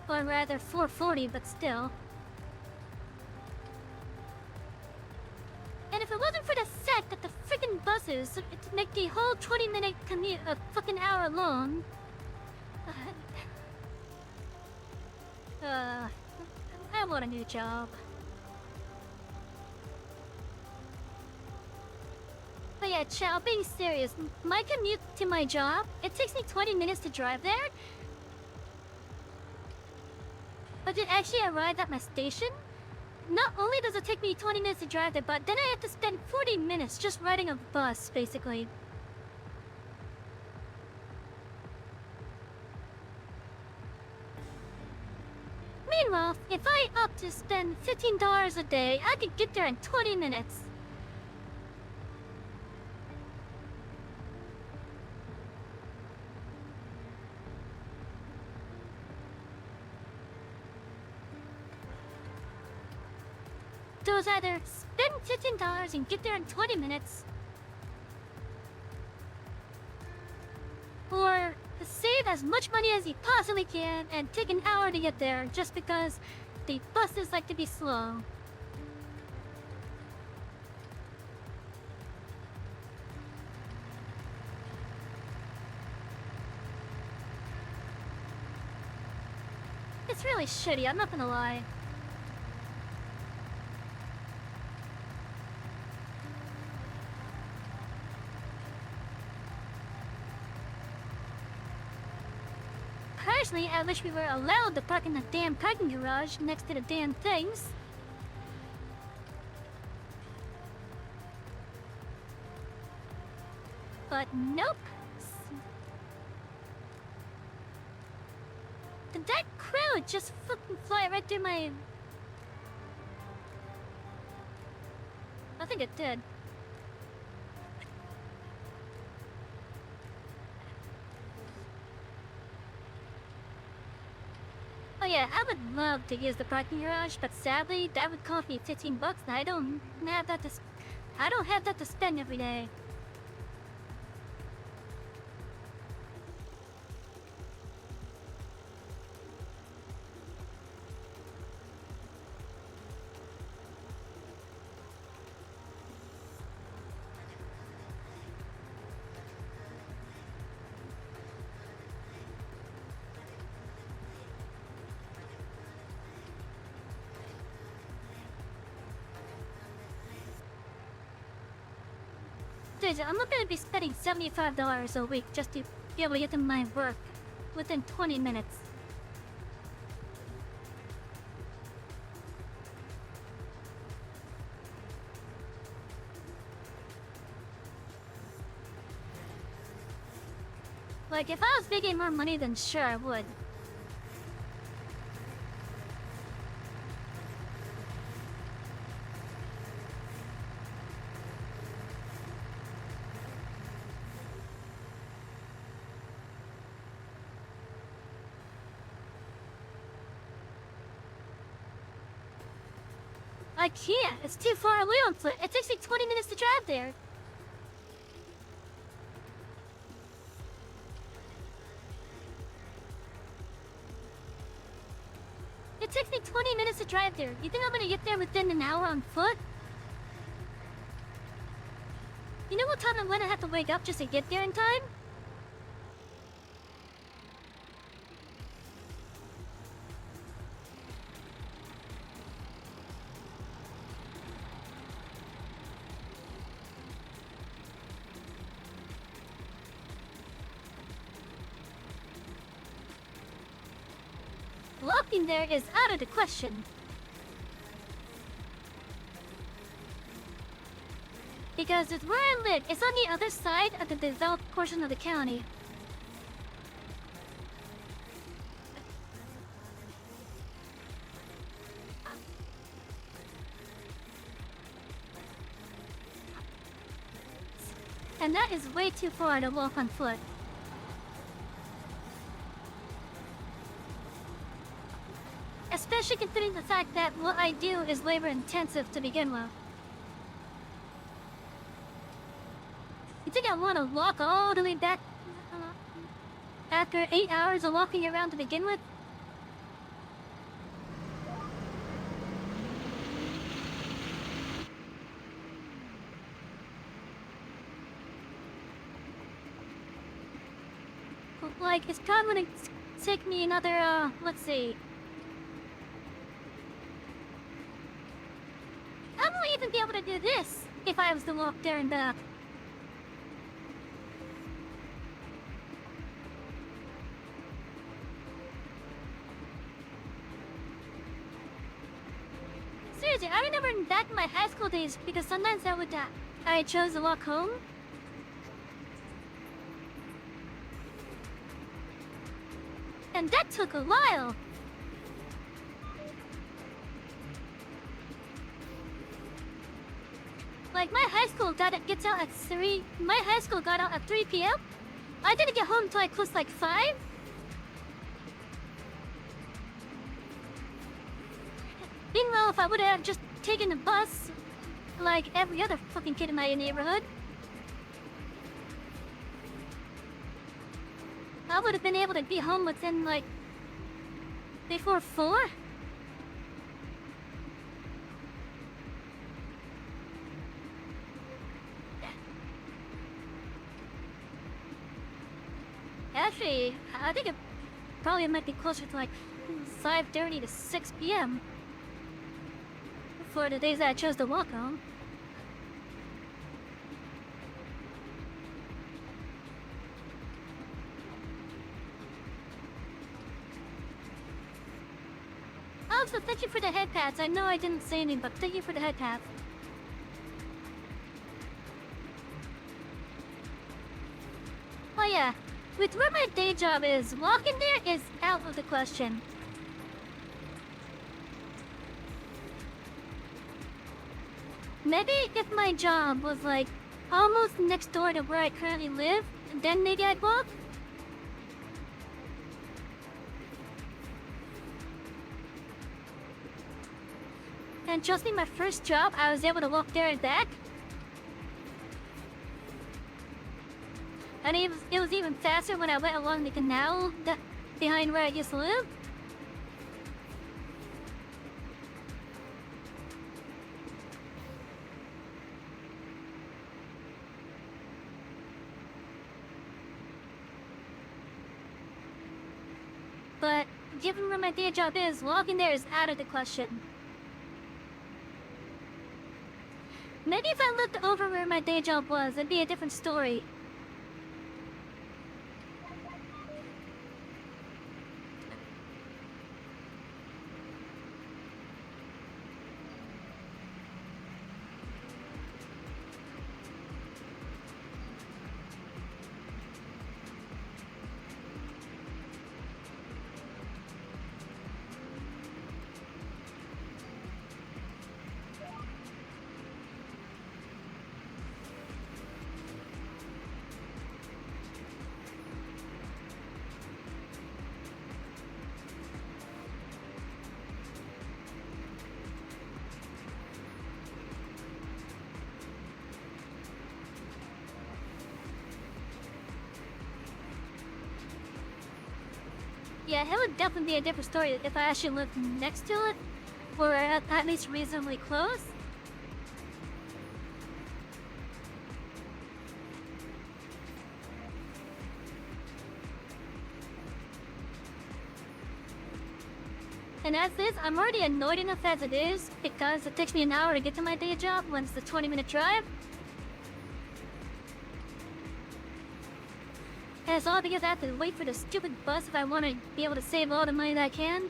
Or rather 4:40, but still. And if it wasn't for the fact that the freaking buses to make the whole 20-minute commute a fucking hour long, I want a new job. But yeah, Chow, being serious, my commute to my job, it takes me 20 minutes to drive there. But to actually arrive at my station, not only does it take me 20 minutes to drive there, but then I have to spend 40 minutes just riding a bus, basically. Meanwhile, if I opt to spend $15 a day, I could get there in 20 minutes. So it's either spend $15 and get there in 20 minutes, or save as much money as you possibly can and take an hour to get there just because the buses like to be slow. It's really shitty, I'm not gonna lie. Personally, I wish we were allowed to park in the damn parking garage next to the damn things. But nope. Did that crowd just fucking fly right through my... I think it did. Oh yeah, I would love to use the parking garage, but sadly, that would cost me $15 and I don't have that to spend every day. Dude, I'm not gonna be spending $75 a week just to be able to get to my work within 20 minutes. Like, if I was making more money, then sure I would. I can't. It's too far away on foot. It takes me 20 minutes to drive there. It takes me 20 minutes to drive there. You think I'm gonna get there within an hour on foot? You know what time I'm gonna have to wake up just to get there in time? Walking there is out of the question. Because it's where I live. It's on the other side of the developed portion of the county. And that is way too far to walk on foot. Especially considering the fact that what I do is labor intensive to begin with. You think I want to walk all the way back after 8 hours of walking around to begin with? Like, it's probably gonna take me another, let's see. I won't even be able to do this if I was to walk there and back. Seriously, I remember back in my high school days because sometimes I chose to walk home. And that took a while. Like, my high school gets out at 3. My high school got out at 3 p.m. I didn't get home until I closed like 5. Meanwhile, if I would have just taken the bus, like every other fucking kid in my neighborhood, I would have been able to be home within, like, before 4. Actually, I think it probably might be closer to, like, 5:30 to 6 p.m. for the days that I chose to walk home. Also, thank you for the head pats. I know I didn't say anything, but thank you for the head pats. Oh yeah, with where my day job is, walking there is out of the question. Maybe if my job was like almost next door to where I currently live, then maybe I'd walk. And trust me, my first job, I was able to walk there and back. And it was even faster when I went along the canal behind where I used to live. But given where my day job is, walking there is out of the question. Maybe if I looked over where my day job was, it'd be a different story. Yeah, it would definitely be a different story if I actually lived next to it, or at least reasonably close. And as is, I'm already annoyed enough as it is, because it takes me an hour to get to my day job when it's a 20-minute drive. And it's all because I have to wait for the stupid bus if I want to be able to save all the money that I can.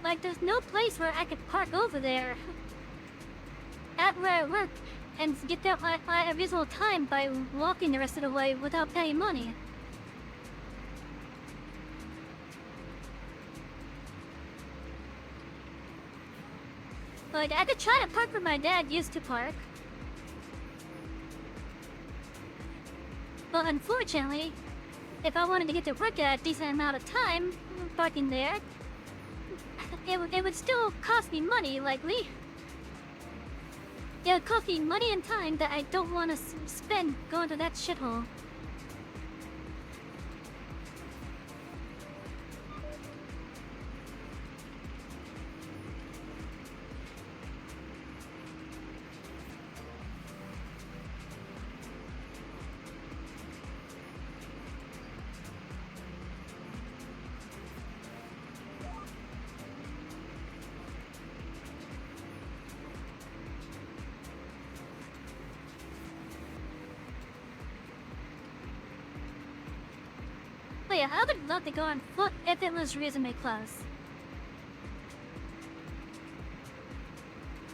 Like, there's no place where I could park over there at where I work and get there at a reasonable time by walking the rest of the way without paying money. Like, I could try to park where my dad used to park. But unfortunately, if I wanted to get to work at a decent amount of time parking there, it would still cost me money, likely. It would cost me money and time that I don't want to spend going to that shithole. But yeah, I would love to go on foot if it was reasonably close.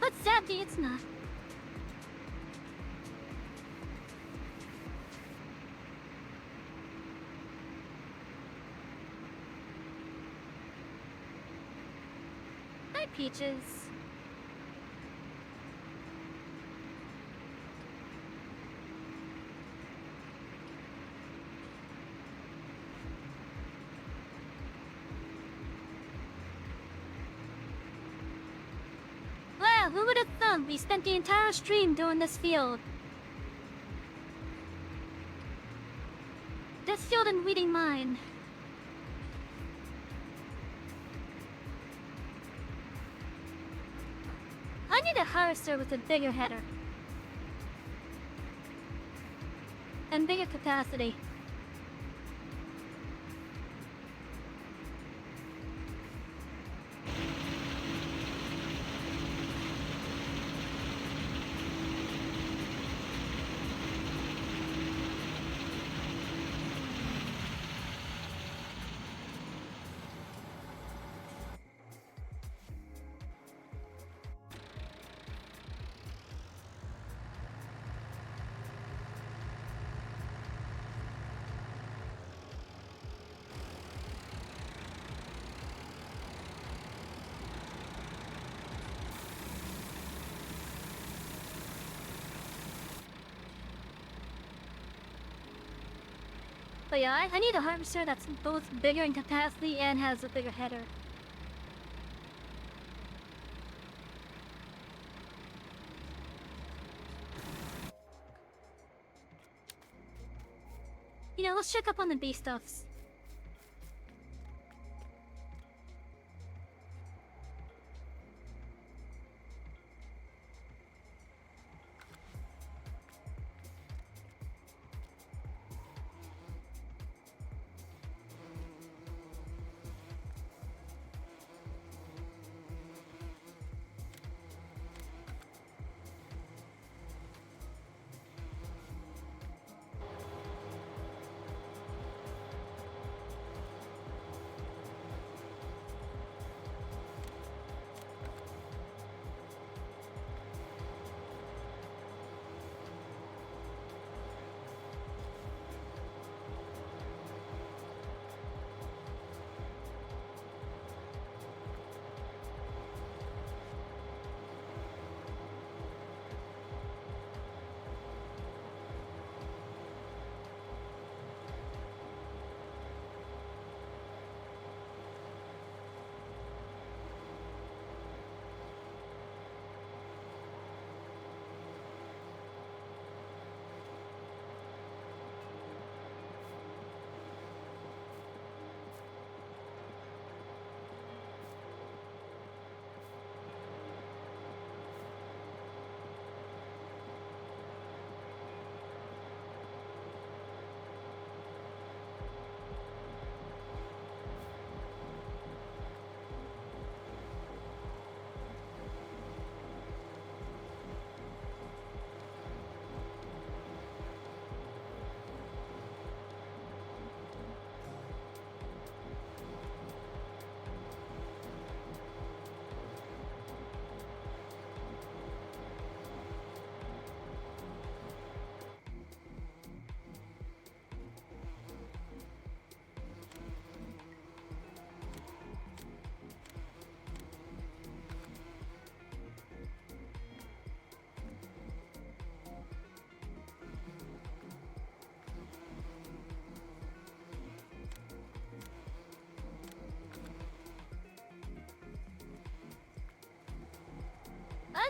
But sadly, it's not. Hi, Peaches. Wow, who would have thought we spent the entire stream doing this field? This field and weeding mine. I need a harvester with a bigger header. And bigger capacity. But yeah, I need a harvester that's both bigger in capacity and has a bigger header. You know, let's check up on the bee stuffs.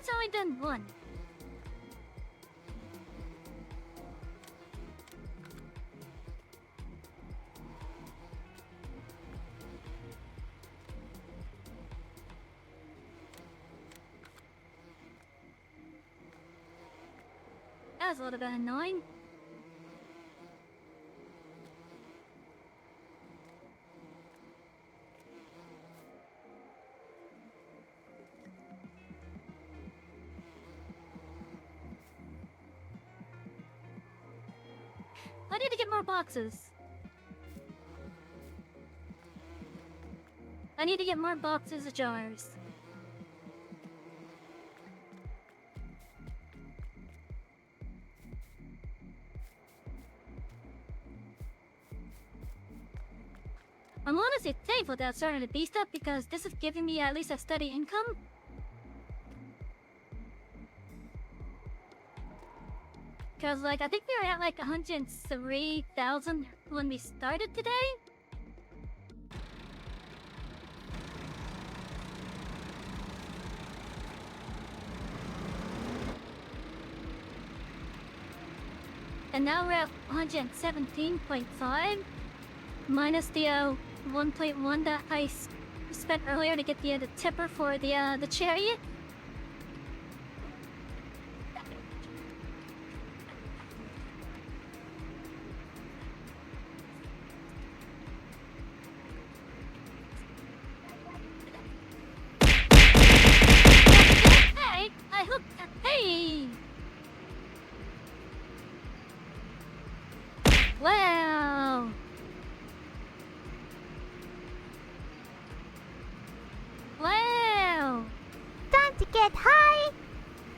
That's only done one. That was a little bit annoying. I need to get more boxes. I need to get more boxes of jars. I'm honestly thankful that I started the beast up because this is giving me at least a steady income. Cause like I think we were at like 103,000 when we started today. And now we're at 117.5 minus the 1.1 that I spent earlier to get the tipper for the chariot. to get high,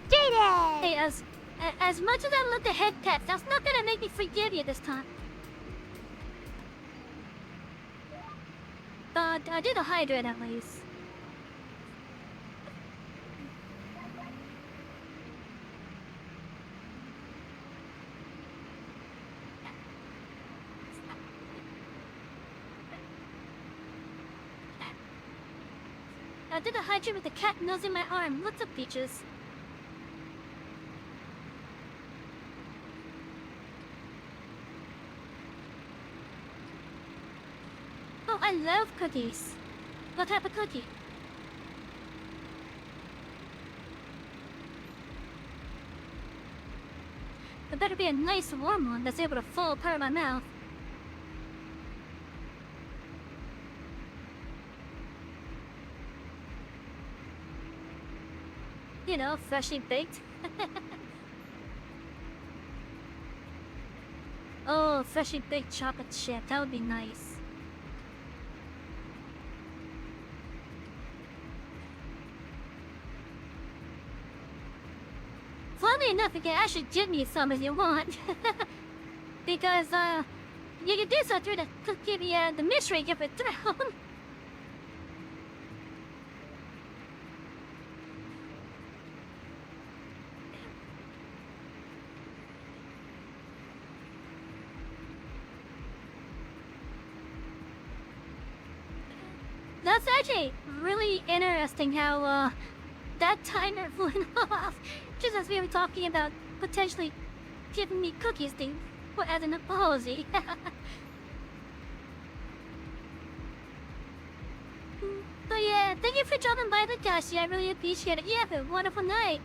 Jaden! Hey, as much as I love the head pets, that's not gonna make me forgive you this time. I did a hydrate at least. I did a hydrate with the cat nose in my arm. What's up, Peaches? Oh, I love cookies. What type of cookie? It better be a nice warm one that's able to fall apart in my mouth. You know, freshly baked. Oh, freshly baked chocolate chip. That would be nice. Funnily enough, you can actually give me some if you want. Because, you can do so through the cookie, the mystery gift throne. That's actually really interesting how, that timer went off just as we were talking about potentially giving me cookies as an apology. But yeah, thank you for dropping by the Dashi. I really appreciate it. You have a wonderful night.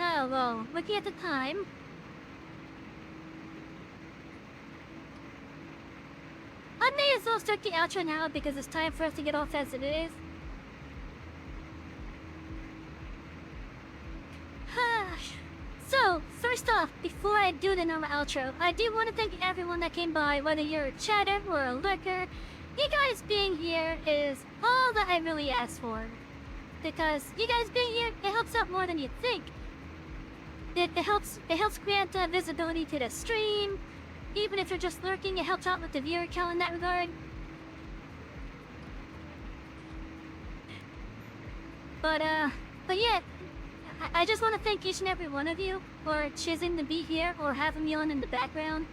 Oh, well, looking at the time. I may as well start the outro now because it's time for us to get off as it is. So, first off, before I do the normal outro, I do want to thank everyone that came by, whether you're a chatter or a lurker. You guys being here is all that I really ask for. Because you guys being here, it helps out more than you think. It helps grant visibility to the stream. Even if you're just lurking, it helps out with the viewer count in that regard. But yeah, I just want to thank each and every one of you for choosing to be here or having me on in the background.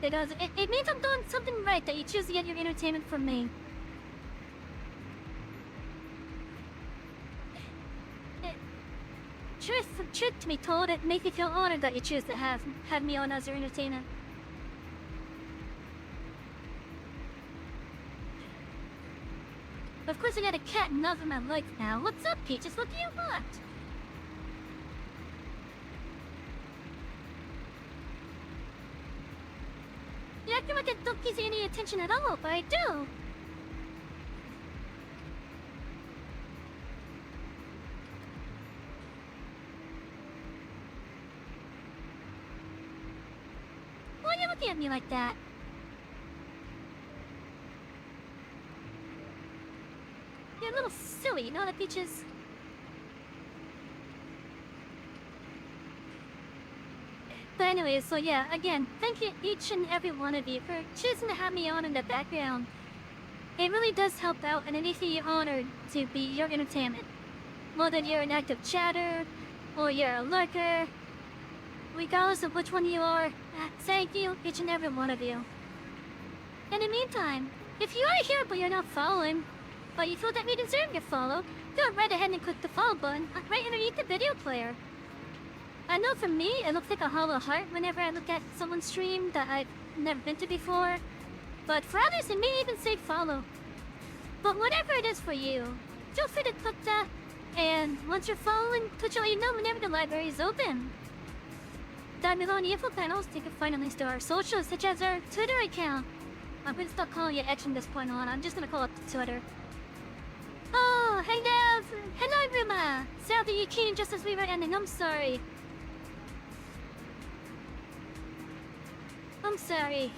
Because it means I'm doing something right that you choose to get your entertainment from me. Truth to be told, it makes me feel honored that you choose to have me on as your entertainment. Of course, I got a cat and nothing I like now. What's up, Peaches? What do you want? You're acting like I don't give you any attention at all, but I do. Why are you looking at me like that? You're a little silly, you know that, Peaches? But anyways, so yeah, again, thank you each and every one of you for choosing to have me on in the background. It really does help out, and it makes me honored to be your entertainment. Whether you're an active chatter, or you're a lurker, regardless of which one you are, thank you, each and every one of you. In the meantime, if you are here but you're not following, but you feel that we deserve your follow, go right ahead and click the follow button right underneath the video player. I know for me, it looks like a hollow heart whenever I look at someone's stream that I've never been to before. But for others, it may even say follow. But whatever it is for you, feel free to click that. And once you're following, Twitch will let you know whenever the library is open. Down below in the info panels, you can find links to our socials, such as our Twitter account. I'm gonna stop calling it X from this point on. I'm just gonna call it Twitter. Oh, hey Dev! Hello, Ruma! Sadly, you came just as we were ending. I'm sorry. I'm sorry.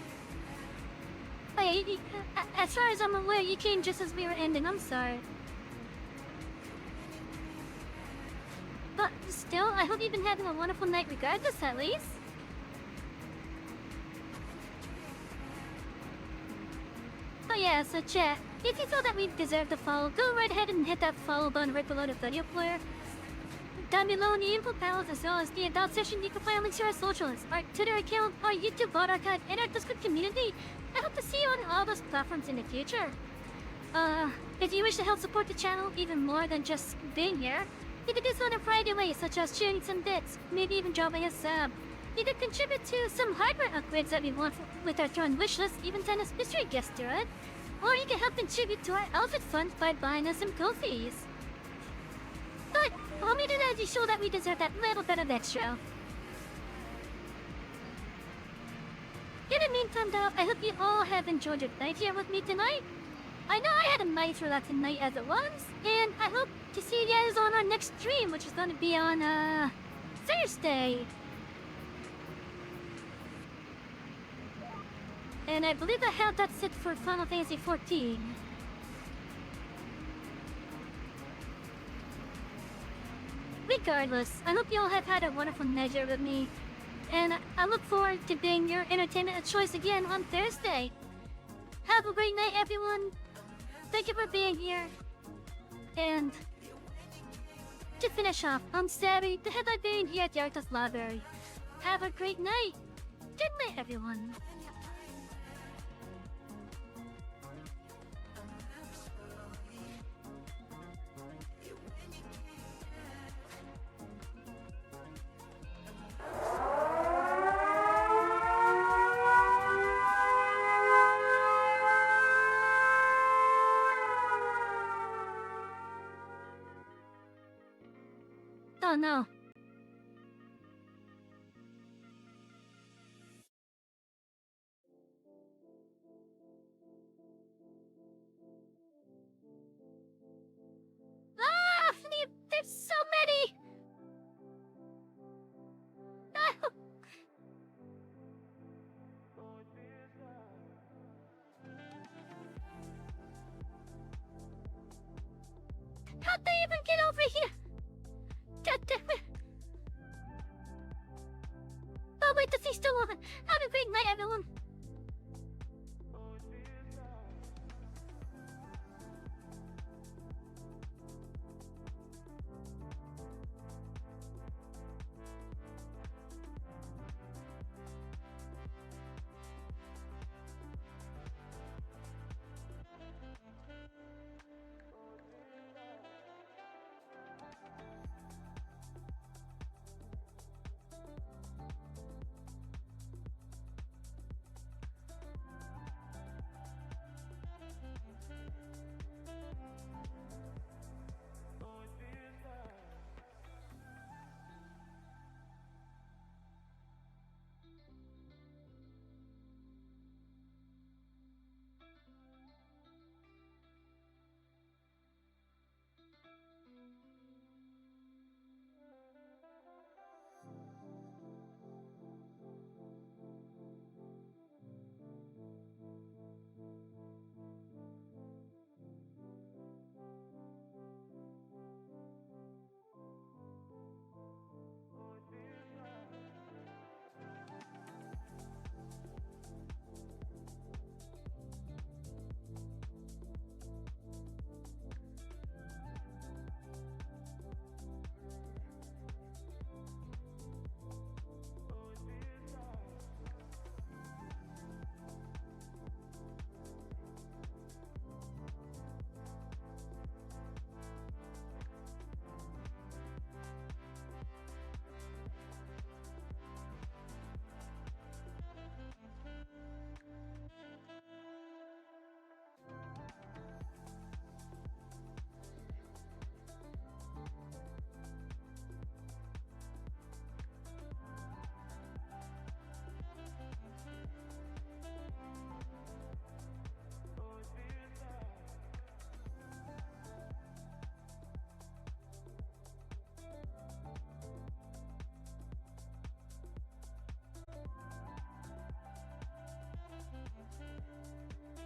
Oh, yeah, as far as I'm aware, you came just as we were ending. I'm sorry. But still, I hope you've been having a wonderful night regardless, at least. Oh yeah, so chat, if you feel that we deserve to follow, go right ahead and hit that follow button right below the video player. Down below in the info panels, as well as the adult section, you can find links to our socials, our Twitter account, our YouTube bot archive, and our Discord community. I hope to see you on all those platforms in the future. If you wish to help support the channel even more than just being here, you can do so in a variety of ways, such as sharing some bits, maybe even dropping a sub. You can contribute to some hardware upgrades that we want with our Tron wishlist, even send us mystery gifts to it. Or you can help contribute to our outfit fund by buying us some coffees. But all we do that is show that we deserve that little bit of extra. In the meantime though, I hope you all have enjoyed your night here with me tonight. I know I had a nice relaxing night as it was, and I hope to see you guys on our next stream, which is going to be on, Thursday. And I believe that's it for Final Fantasy XIV. Regardless, I hope you all have had a wonderful night here with me. And I look forward to being your entertainment of choice again on Thursday. Have a great night, everyone. Thank you for being here. And to finish off, I'm sorry to have being here at the Arytiss Library. Have a great night. Good night, everyone. Oh no. Ah! There's so many! Ah. How'd they even get over here?